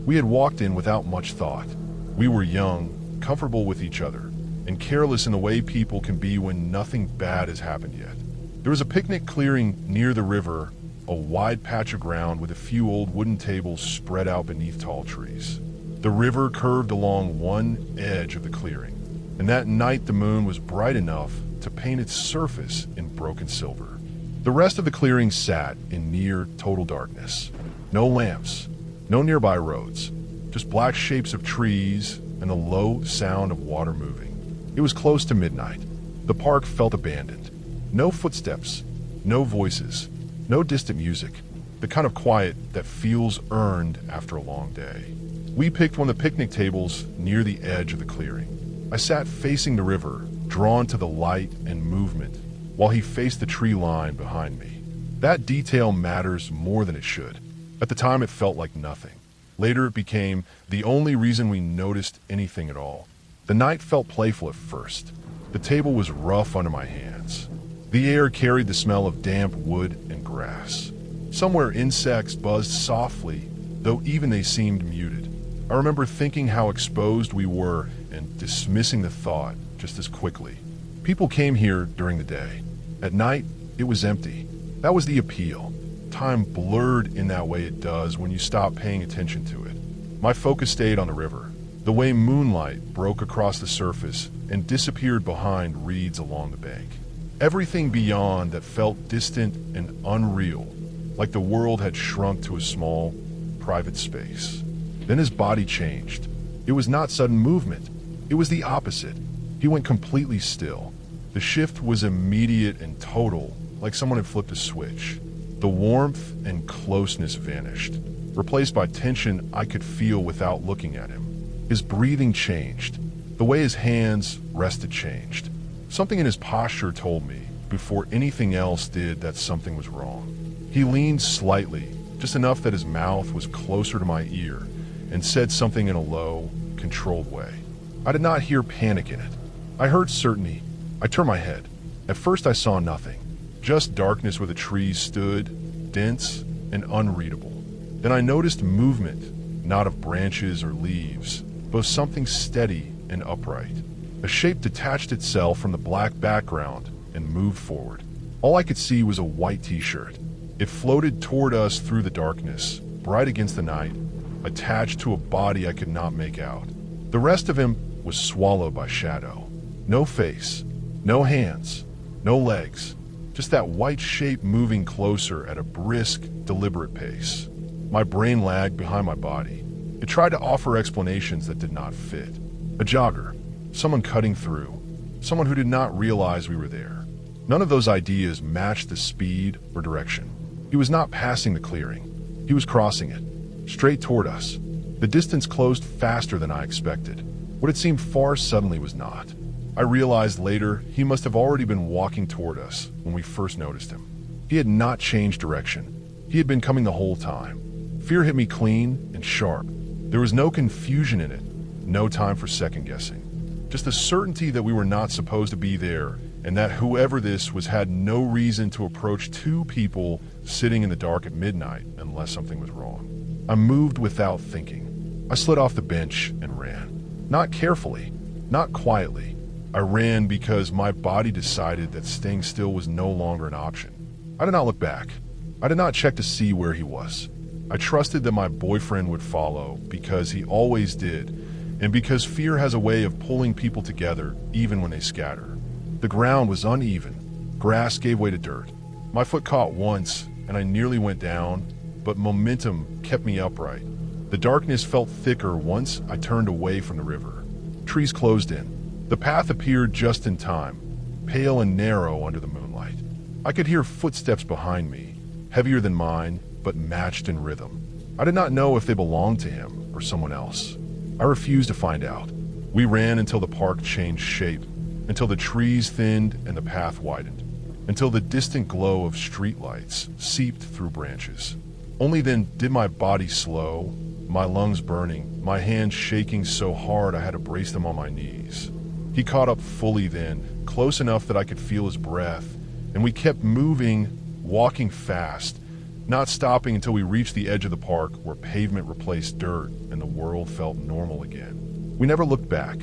We had walked in without much thought. We were young, comfortable with each other, and careless in the way people can be when nothing bad has happened yet. There was a picnic clearing near the river, a wide patch of ground with a few old wooden tables spread out beneath tall trees. The river curved along one edge of the clearing, and that night the moon was bright enough to paint its surface in broken silver. The rest of the clearing sat in near total darkness. No lamps, no nearby roads, just black shapes of trees and the low sound of water moving. It was close to midnight. The park felt abandoned. No footsteps, no voices, no distant music, the kind of quiet that feels earned after a long day. We picked one of the picnic tables near the edge of the clearing. I sat facing the river, drawn to the light and movement, while he faced the tree line behind me. That detail matters more than it should. At the time, it felt like nothing. Later, it became the only reason we noticed anything at all. The night felt playful at first. The table was rough under my hands. The air carried the smell of damp wood and grass. Somewhere insects buzzed softly, though even they seemed muted. I remember thinking how exposed we were and dismissing the thought just as quickly. People came here during the day. At night, it was empty. That was the appeal. Time blurred in that way it does when you stop paying attention to it. My focus stayed on the river, the way moonlight broke across the surface and disappeared behind reeds along the bank. Everything beyond that felt distant and unreal, like the world had shrunk to a small, private space. Then his body changed. It was not sudden movement. It was the opposite. He went completely still. The shift was immediate and total, like someone had flipped a switch. The warmth and closeness vanished, replaced by tension I could feel without looking at him. His breathing changed. The way his hands rested changed. Something in his posture told me, before anything else did, that something was wrong. He leaned slightly, just enough that his mouth was closer to my ear, and said something in a low, controlled way. I did not hear panic in it. I heard certainty. I turned my head. At first I saw nothing, just darkness where the trees stood, dense and unreadable. Then I noticed movement, not of branches or leaves, but of something steady and upright. A shape detached itself from the black background and moved forward. All I could see was a white t-shirt. It floated toward us through the darkness, bright against the night, attached to a body I could not make out. The rest of him was swallowed by shadow. No face, no hands, no legs, just that white shape moving closer at a brisk, deliberate pace. My brain lagged behind my body. It tried to offer explanations that did not fit. A jogger, someone cutting through, someone who did not realize we were there. None of those ideas matched the speed or direction. He was not passing the clearing. He was crossing it, straight toward us. The distance closed faster than I expected. What had seemed far suddenly was not. I realized later he must have already been walking toward us when we first noticed him. He had not changed direction. He had been coming the whole time. Fear hit me clean and sharp. There was no confusion in it, no time for second guessing. Just the certainty that we were not supposed to be there, and that whoever this was had no reason to approach two people sitting in the dark at midnight unless something was wrong. I moved without thinking. I slid off the bench and ran. Not carefully, not quietly. I ran because my body decided that staying still was no longer an option. I did not look back. I did not check to see where he was. I trusted that my boyfriend would follow because he always did, and because fear has a way of pulling people together even when they scatter. The ground was uneven. Grass gave way to dirt. My foot caught once, and I nearly went down, but momentum kept me upright. The darkness felt thicker once I turned away from the river. Trees closed in. The path appeared just in time, pale and narrow under the moonlight. I could hear footsteps behind me, heavier than mine, but matched in rhythm. I did not know if they belonged to him or someone else. I refused to find out. We ran until the park changed shape, until the trees thinned and the path widened, until the distant glow of streetlights seeped through branches. Only then did my body slow, my lungs burning, my hands shaking so hard I had to brace them on my knees. He caught up fully then, close enough that I could feel his breath, and we kept moving, walking fast, not stopping until we reached the edge of the park where pavement replaced dirt and the world felt normal again. We never looked back.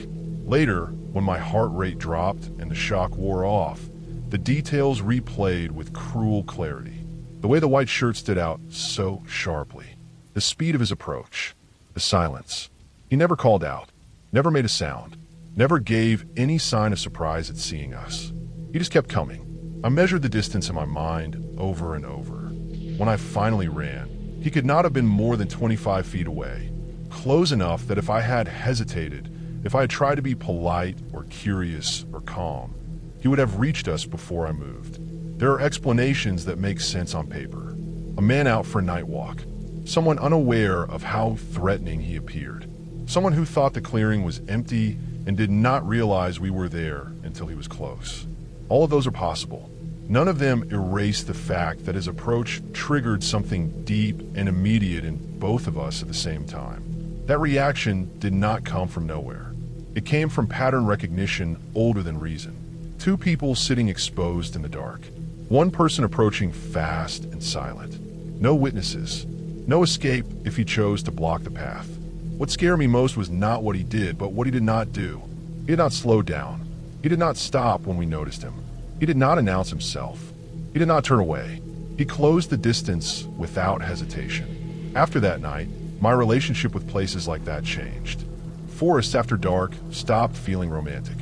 Later, when my heart rate dropped and the shock wore off, the details replayed with cruel clarity. The way the white shirt stood out so sharply, the speed of his approach, the silence. He never called out, never made a sound, never gave any sign of surprise at seeing us. He just kept coming. I measured the distance in my mind over and over. When I finally ran, he could not have been more than 25 feet away, close enough that if I had hesitated, if I had tried to be polite or curious or calm, he would have reached us before I moved. There are explanations that make sense on paper. A man out for a night walk, someone unaware of how threatening he appeared, someone who thought the clearing was empty and did not realize we were there until he was close. All of those are possible. None of them erase the fact that his approach triggered something deep and immediate in both of us at the same time. That reaction did not come from nowhere. It came from pattern recognition older than reason. Two people sitting exposed in the dark. One person approaching fast and silent. No witnesses. No escape if he chose to block the path. What scared me most was not what he did, but what he did not do. He did not slow down. He did not stop when we noticed him. He did not announce himself. He did not turn away. He closed the distance without hesitation. After that night, my relationship with places like that changed. Forests after dark stopped feeling romantic.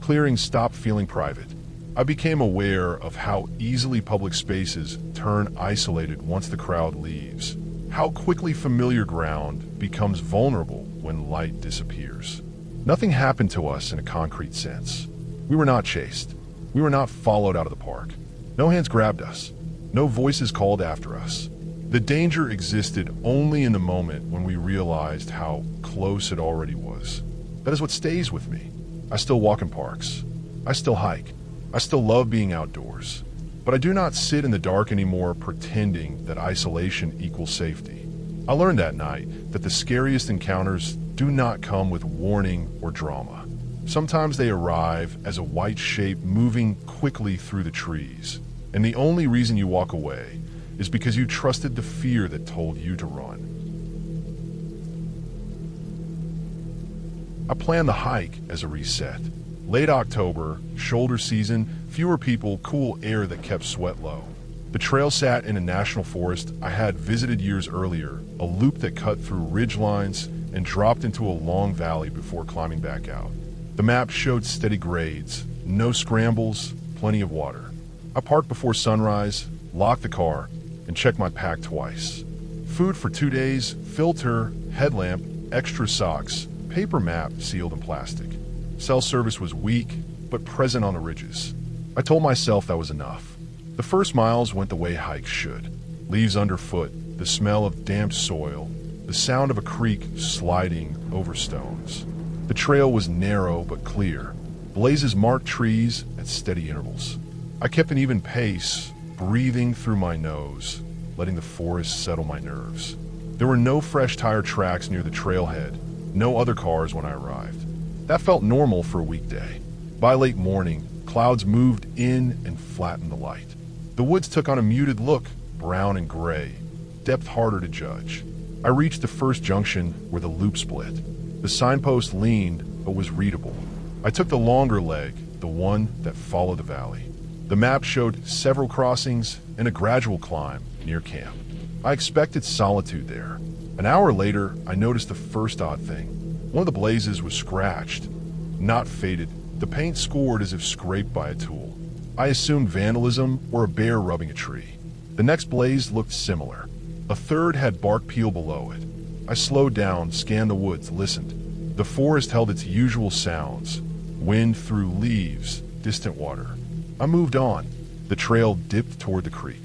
Clearings stopped feeling private. I became aware of how easily public spaces turn isolated once the crowd leaves. How quickly familiar ground becomes vulnerable when light disappears. Nothing happened to us in a concrete sense. We were not chased. We were not followed out of the park. No hands grabbed us. No voices called after us. The danger existed only in the moment when we realized how close it already was. That is what stays with me. I still walk in parks. I still hike. I still love being outdoors. But I do not sit in the dark anymore pretending that isolation equals safety. I learned that night that the scariest encounters do not come with warning or drama. Sometimes they arrive as a white shape moving quickly through the trees, and the only reason you walk away is because you trusted the fear that told you to run. I planned the hike as a reset. Late October, shoulder season, fewer people, cool air that kept sweat low. The trail sat in a national forest I had visited years earlier, a loop that cut through ridge lines and dropped into a long valley before climbing back out. The map showed steady grades, no scrambles, plenty of water. I parked before sunrise, locked the car, and checked my pack twice. Food for 2 days, filter, headlamp, extra socks, paper map sealed in plastic. Cell service was weak, but present on the ridges. I told myself that was enough. The first miles went the way hikes should. Leaves underfoot, the smell of damp soil, the sound of a creek sliding over stones. The trail was narrow but clear. Blazes marked trees at steady intervals. I kept an even pace, breathing through my nose, letting the forest settle my nerves. There were no fresh tire tracks near the trailhead, no other cars when I arrived. That felt normal for a weekday. By late morning, clouds moved in and flattened the light. The woods took on a muted look, brown and gray, depth harder to judge. I reached the first junction where the loop split. The signpost leaned, but was readable. I took the longer leg, the one that followed the valley. The map showed several crossings and a gradual climb near camp. I expected solitude there. An hour later, I noticed the first odd thing. One of the blazes was scratched, not faded. The paint scored as if scraped by a tool. I assumed vandalism or a bear rubbing a tree. The next blaze looked similar. A third had bark peel below it. I slowed down, scanned the woods, listened. The forest held its usual sounds. Wind through leaves, distant water. I moved on. The trail dipped toward the creek.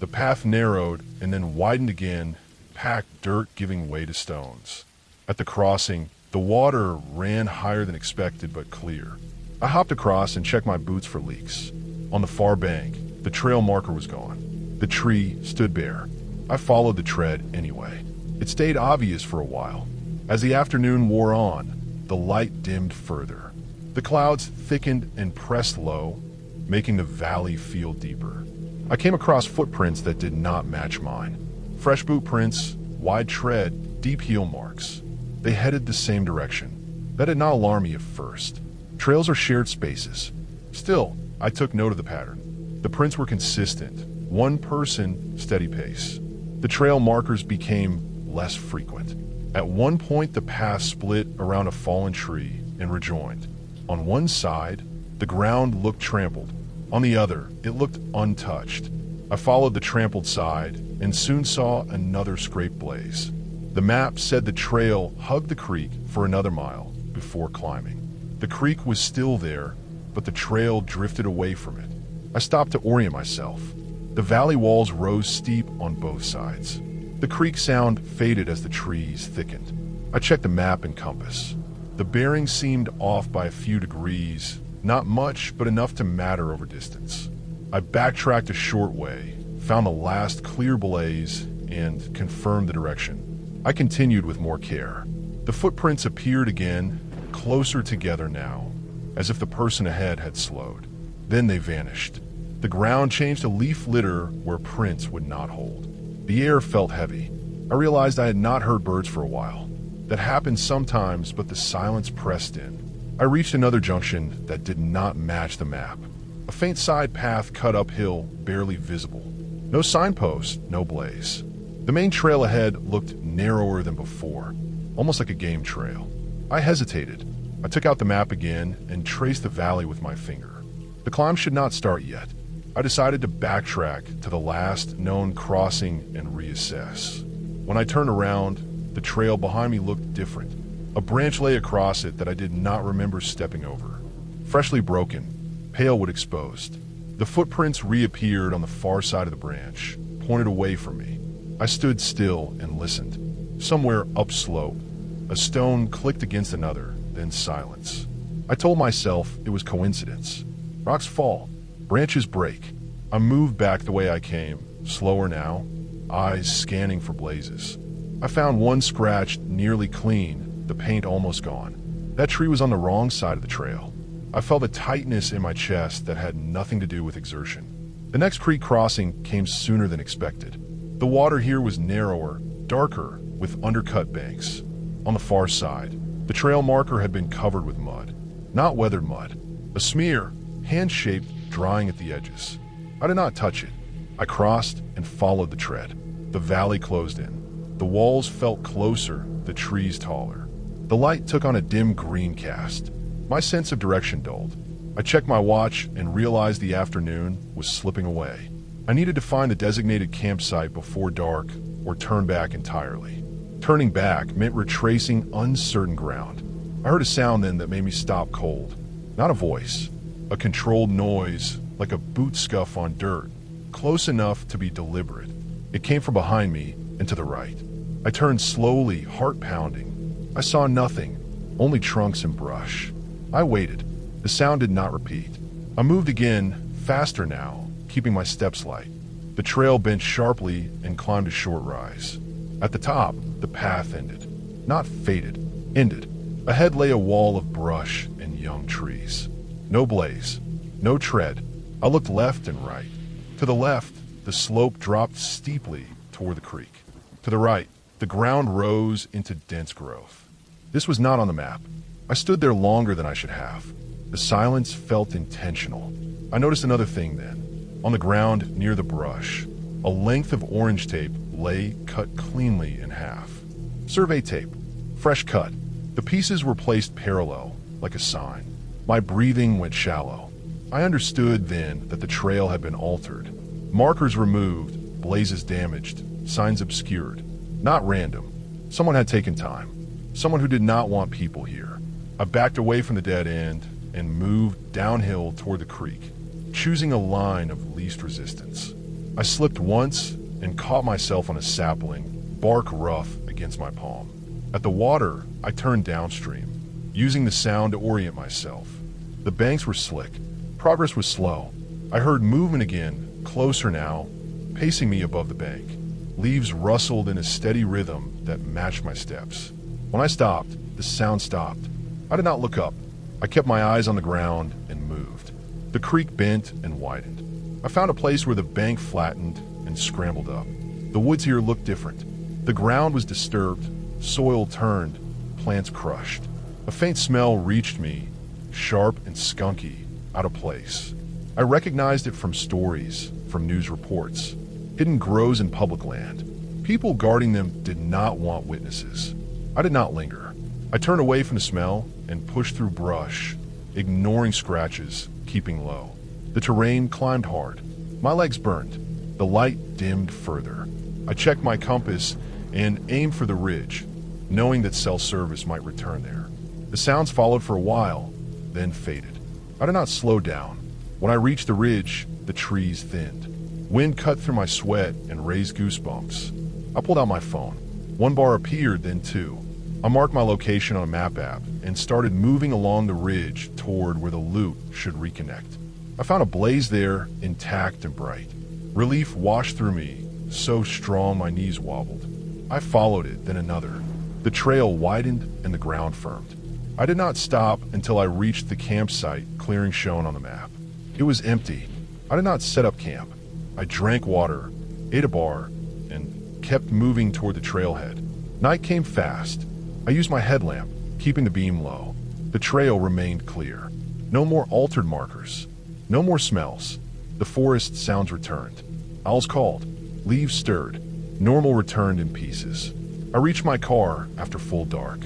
The path narrowed and then widened again packed dirt giving way to stones. At the crossing, the water ran higher than expected but clear. I hopped across and checked my boots for leaks. On the far bank, the trail marker was gone. The tree stood bare. I followed the tread anyway. It stayed obvious for a while. As the afternoon wore on, the light dimmed further. The clouds thickened and pressed low, making the valley feel deeper. I came across footprints that did not match mine. Fresh boot prints, wide tread, deep heel marks. They headed the same direction. That did not alarm me at first. Trails are shared spaces. Still, I took note of the pattern. The prints were consistent. One person, steady pace. The trail markers became less frequent. At one point, the path split around a fallen tree and rejoined. On one side, the ground looked trampled. On the other, it looked untouched. I followed the trampled side and soon saw another scraped blaze. The map said the trail hugged the creek for another mile before climbing. The creek was still there, but the trail drifted away from it. I stopped to orient myself. The valley walls rose steep on both sides. The creek sound faded as the trees thickened. I checked the map and compass. The bearing seemed off by a few degrees, not much, but enough to matter over distance. I backtracked a short way, found the last clear blaze, and confirmed the direction. I continued with more care. The footprints appeared again, closer together now, as if the person ahead had slowed. Then they vanished. The ground changed to leaf litter where prints would not hold. The air felt heavy. I realized I had not heard birds for a while. That happened sometimes, but the silence pressed in. I reached another junction that did not match the map. A faint side path cut uphill, barely visible. No signpost, no blaze. The main trail ahead looked narrower than before, almost like a game trail. I hesitated. I took out the map again and traced the valley with my finger. The climb should not start yet. I decided to backtrack to the last known crossing and reassess. When I turned around, the trail behind me looked different. A branch lay across it that I did not remember stepping over. Freshly broken, pale wood exposed. The footprints reappeared on the far side of the branch, pointed away from me. I stood still and listened. Somewhere upslope, a stone clicked against another, then silence. I told myself it was coincidence. Rocks fall, branches break. I moved back the way I came, slower now, eyes scanning for blazes. I found one scratched, nearly clean, the paint almost gone. That tree was on the wrong side of the trail. I felt a tightness in my chest that had nothing to do with exertion. The next creek crossing came sooner than expected. The water here was narrower, darker, with undercut banks. On the far side, the trail marker had been covered with mud. Not weathered mud. A smear, hand-shaped, drying at the edges. I did not touch it. I crossed and followed the tread. The valley closed in. The walls felt closer, the trees taller. The light took on a dim green cast. My sense of direction dulled. I checked my watch and realized the afternoon was slipping away. I needed to find the designated campsite before dark or turn back entirely. Turning back meant retracing uncertain ground. I heard a sound then that made me stop cold. Not a voice. A controlled noise, like a boot scuff on dirt, close enough to be deliberate. It came from behind me and to the right. I turned slowly, heart pounding. I saw nothing, only trunks and brush. I waited. The sound did not repeat. I moved again, faster now, keeping my steps light. The trail bent sharply and climbed a short rise. At the top, the path ended. Not faded, ended. Ahead lay a wall of brush and young trees. No blaze, no tread. I looked left and right. To the left, the slope dropped steeply toward the creek. To the right, the ground rose into dense growth. This was not on the map. I stood there longer than I should have. The silence felt intentional. I noticed another thing then. On the ground near the brush, a length of orange tape lay cut cleanly in half. Survey tape, fresh cut. The pieces were placed parallel, like a sign. My breathing went shallow. I understood then that the trail had been altered. Markers removed, blazes damaged, signs obscured. Not random. Someone had taken time. Someone who did not want people here. I backed away from the dead end and moved downhill toward the creek, choosing a line of least resistance. I slipped once and caught myself on a sapling, bark rough against my palm. At the water, I turned downstream, using the sound to orient myself. The banks were slick. Progress was slow. I heard movement again, closer now, pacing me above the bank. Leaves rustled in a steady rhythm that matched my steps. When I stopped, the sound stopped. I did not look up. I kept my eyes on the ground and moved. The creek bent and widened. I found a place where the bank flattened and scrambled up. The woods here looked different. The ground was disturbed, soil turned, plants crushed. A faint smell reached me, sharp and skunky, out of place. I recognized it from stories, from news reports. Hidden grows in public land. People guarding them did not want witnesses. I did not linger. I turned away from the smell and pushed through brush, ignoring scratches, keeping low. The terrain climbed hard. My legs burned. The light dimmed further. I checked my compass and aimed for the ridge, knowing that cell service might return there. The sounds followed for a while, then faded. I did not slow down. When I reached the ridge, the trees thinned. Wind cut through my sweat and raised goosebumps. I pulled out my phone. One bar appeared, then two. I marked my location on a map app and started moving along the ridge toward where the loop should reconnect. I found a blaze there, intact and bright. Relief washed through me, so strong my knees wobbled. I followed it, then another. The trail widened and the ground firmed. I did not stop until I reached the campsite clearing shown on the map. It was empty. I did not set up camp. I drank water, ate a bar, and kept moving toward the trailhead. Night came fast. I used my headlamp, keeping the beam low. The trail remained clear. No more altered markers. No more smells. The forest sounds returned. Owls called. Leaves stirred. Normal returned in pieces. I reached my car after full dark.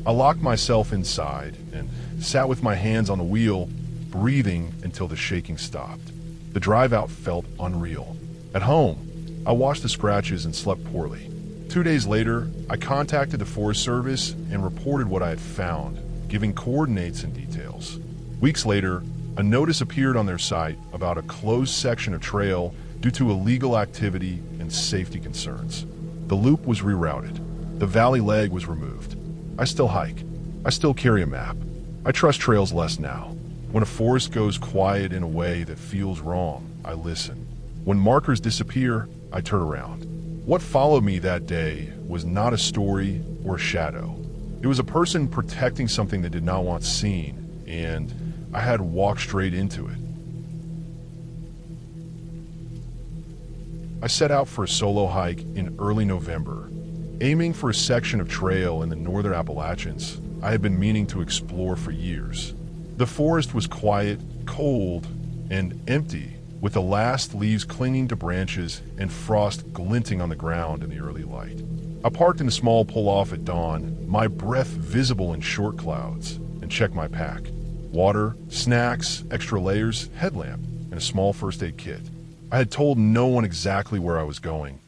I locked myself inside and sat with my hands on the wheel, breathing until the shaking stopped. The drive out felt unreal. At home, I washed the scratches and slept poorly. 2 days later, I contacted the Forest Service and reported what I had found, giving coordinates and details. Weeks later, a notice appeared on their site about a closed section of trail due to illegal activity and safety concerns. The loop was rerouted. The valley leg was removed. I still hike. I still carry a map. I trust trails less now. When a forest goes quiet in a way that feels wrong, I listen. When markers disappear, I turn around. What followed me that day was not a story or a shadow. It was a person protecting something they did not want seen, and I had walked straight into it. I set out for a solo hike in early November, aiming for a section of trail in the northern Appalachians I had been meaning to explore for years. The forest was quiet, cold, and empty, with the last leaves clinging to branches and frost glinting on the ground in the early light. I parked in a small pull-off at dawn, my breath visible in short clouds, and checked my pack. Water, snacks, extra layers, headlamp, and a small first aid kit. I had told no one exactly where I was going,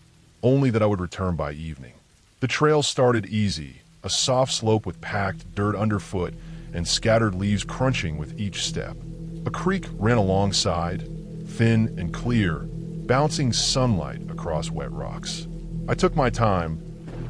only that I would return by evening. The trail started easy, a soft slope with packed dirt underfoot and scattered leaves crunching with each step. A creek ran alongside, thin and clear, bouncing sunlight across wet rocks. I took my time,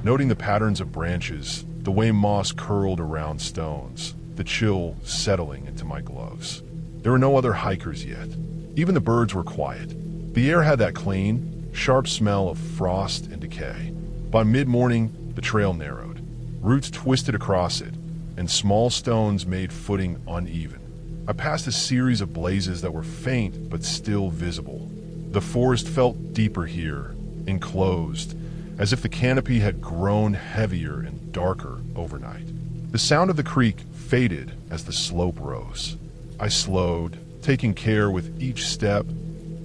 noting the patterns of branches, the way moss curled around stones, the chill settling into my gloves. There were no other hikers yet. Even the birds were quiet. The air had that clean, sharp smell of frost and decay. By mid-morning, the trail narrowed. Roots twisted across it, and small stones made footing uneven. I passed a series of blazes that were faint but still visible. The forest felt deeper here, enclosed, as if the canopy had grown heavier and darker overnight. The sound of the creek faded as the slope rose. I slowed, taking care with each step,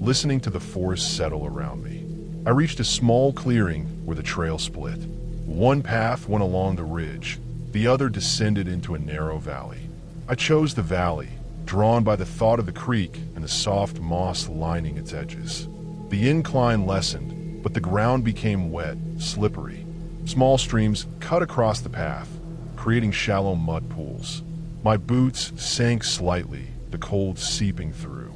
listening to the forest settle around me. I reached a small clearing where the trail split. One path went along the ridge, the other descended into a narrow valley. I chose the valley, drawn by the thought of the creek and the soft moss lining its edges. The incline lessened, but the ground became wet, slippery. Small streams cut across the path, creating shallow mud pools. My boots sank slightly, the cold seeping through.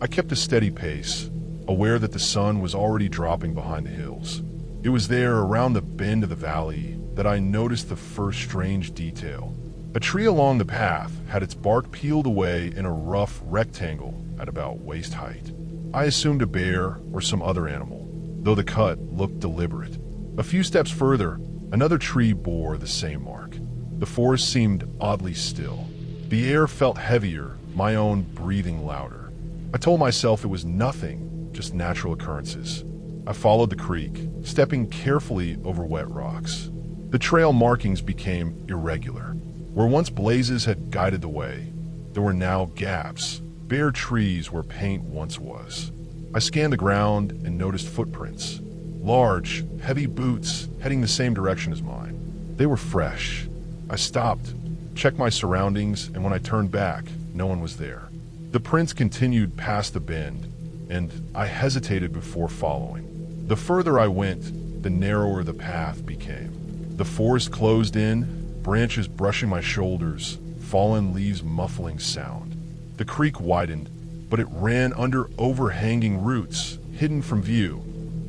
I kept a steady pace, aware that the sun was already dropping behind the hills. It was there, around the bend of the valley, that I noticed the first strange detail. A tree along the path had its bark peeled away in a rough rectangle at about waist height. I assumed a bear or some other animal, though the cut looked deliberate. A few steps further, another tree bore the same mark. The forest seemed oddly still. The air felt heavier, my own breathing louder. I told myself it was nothing, just natural occurrences. I followed the creek, stepping carefully over wet rocks. The trail markings became irregular. Where once blazes had guided the way, there were now gaps, bare trees where paint once was. I scanned the ground and noticed footprints. Large, heavy boots heading the same direction as mine. They were fresh. I stopped, checked my surroundings, and when I turned back, no one was there. The prints continued past the bend, and I hesitated before following. The further I went, the narrower the path became. The forest closed in, branches brushing my shoulders, fallen leaves muffling sound. The creek widened, but it ran under overhanging roots, hidden from view,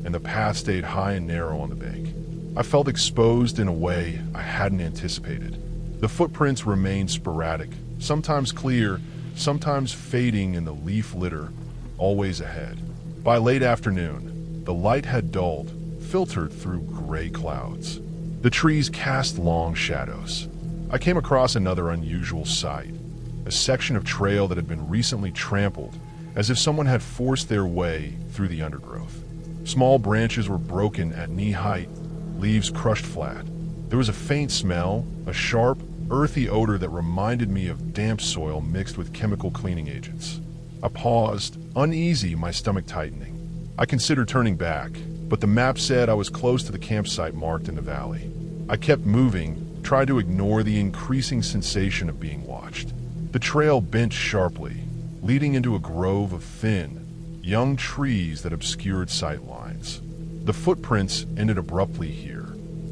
and the path stayed high and narrow on the bank. I felt exposed in a way I hadn't anticipated. The footprints remained sporadic, sometimes clear, sometimes fading in the leaf litter, always ahead. By late afternoon, the light had dulled, filtered through gray clouds. The trees cast long shadows. I came across another unusual sight, a section of trail that had been recently trampled, as if someone had forced their way through the undergrowth. Small branches were broken at knee height, leaves crushed flat. There was a faint smell, a sharp, earthy odor that reminded me of damp soil mixed with chemical cleaning agents. I paused, uneasy, my stomach tightening. I considered turning back, but the map said I was close to the campsite marked in the valley. I kept moving, tried to ignore the increasing sensation of being watched. The trail bent sharply, leading into a grove of thin, young trees that obscured sight lines. The footprints ended abruptly here.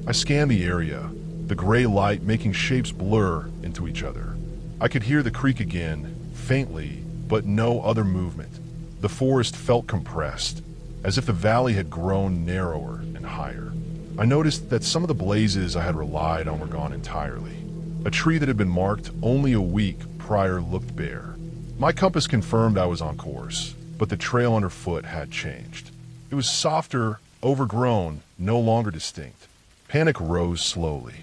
I scanned the area, the gray light making shapes blur into each other. I could hear the creek again, faintly, but no other movement. The forest felt compressed, as if the valley had grown narrower and higher. I noticed that some of the blazes I had relied on were gone entirely. A tree that had been marked only a week prior looked bare. My compass confirmed I was on course, but the trail underfoot had changed. It was softer, overgrown, no longer distinct. Panic rose slowly.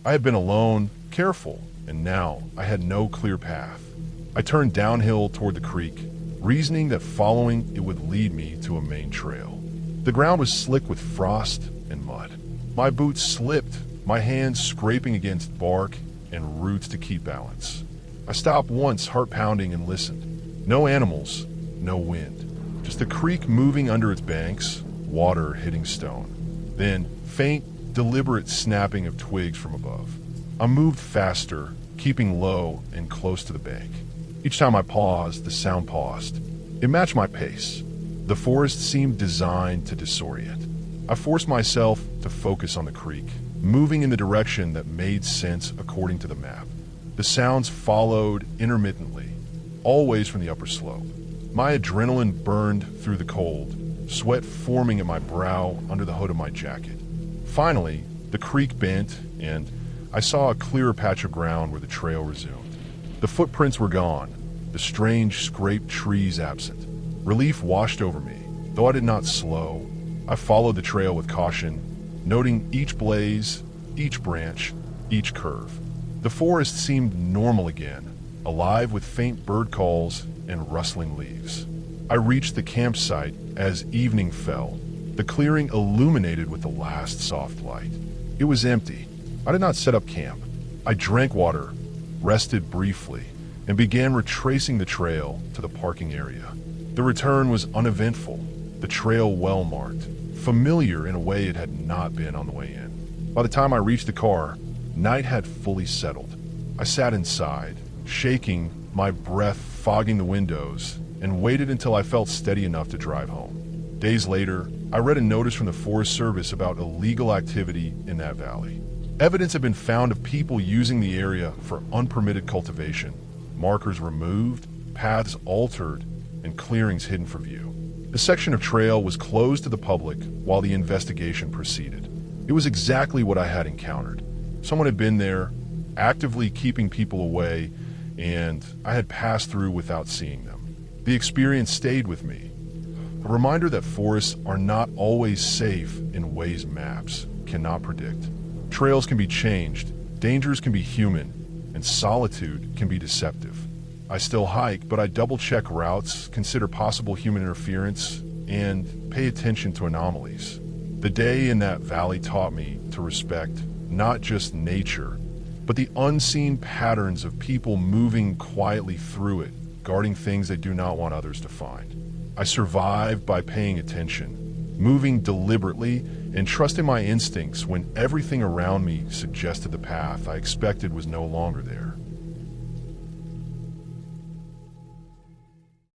I had been alone, careful, and now I had no clear path. I turned downhill toward the creek, reasoning that following it would lead me to a main trail. The ground was slick with frost and mud. My boots slipped, my hands scraping against bark and roots to keep balance. I stopped once, heart pounding, and listened. No animals, no wind. Just the creek moving under its banks, water hitting stone. Then, faint, deliberate snapping of twigs from above. I moved faster, keeping low and close to the bank. Each time I paused, the sound paused. It matched my pace. The forest seemed designed to disorient. I forced myself to focus on the creek, moving in the direction that made sense according to the map. The sounds followed intermittently, always from the upper slope. My adrenaline burned through the cold, sweat forming at my brow under the hood of my jacket. Finally, the creek bent, and I saw a clearer patch of ground where the trail resumed. The footprints were gone, the strange scraped trees absent. Relief washed over me. Though I did not slow, I followed the trail with caution, noting each blaze, each branch, each curve. The forest seemed normal again, alive with faint bird calls and rustling leaves. I reached the campsite as evening fell, the clearing illuminated with the last soft light. It was empty. I did not set up camp. I drank water, rested briefly, and began retracing the trail to the parking area. The return was uneventful, the trail well marked, familiar in a way it had not been on the way in. By the time I reached the car, night had fully settled. I sat inside, shaking, my breath fogging the windows, and waited until I felt steady enough to drive home. Days later, I read a notice from the Forest Service about illegal activity in that valley. Evidence had been found of people using the area for unpermitted cultivation, markers removed, paths altered, and clearings hidden from view. The section of trail was closed to the public while the investigation proceeded. It was exactly what I had encountered. Someone had been there, actively keeping people away, and I had passed through without seeing them. The experience stayed with me. A reminder that forests are not always safe in ways maps cannot predict. Trails can be changed, dangers can be human, and solitude can be deceptive. I still hike, but I double-check routes, consider possible human interference, and pay attention to anomalies. The day in that valley taught me to respect not just nature, but the unseen patterns of people moving quietly through it, guarding things they do not want others to find. I survived by paying attention, moving deliberately, and trusting my instincts when everything around me suggested the path I expected was no longer there.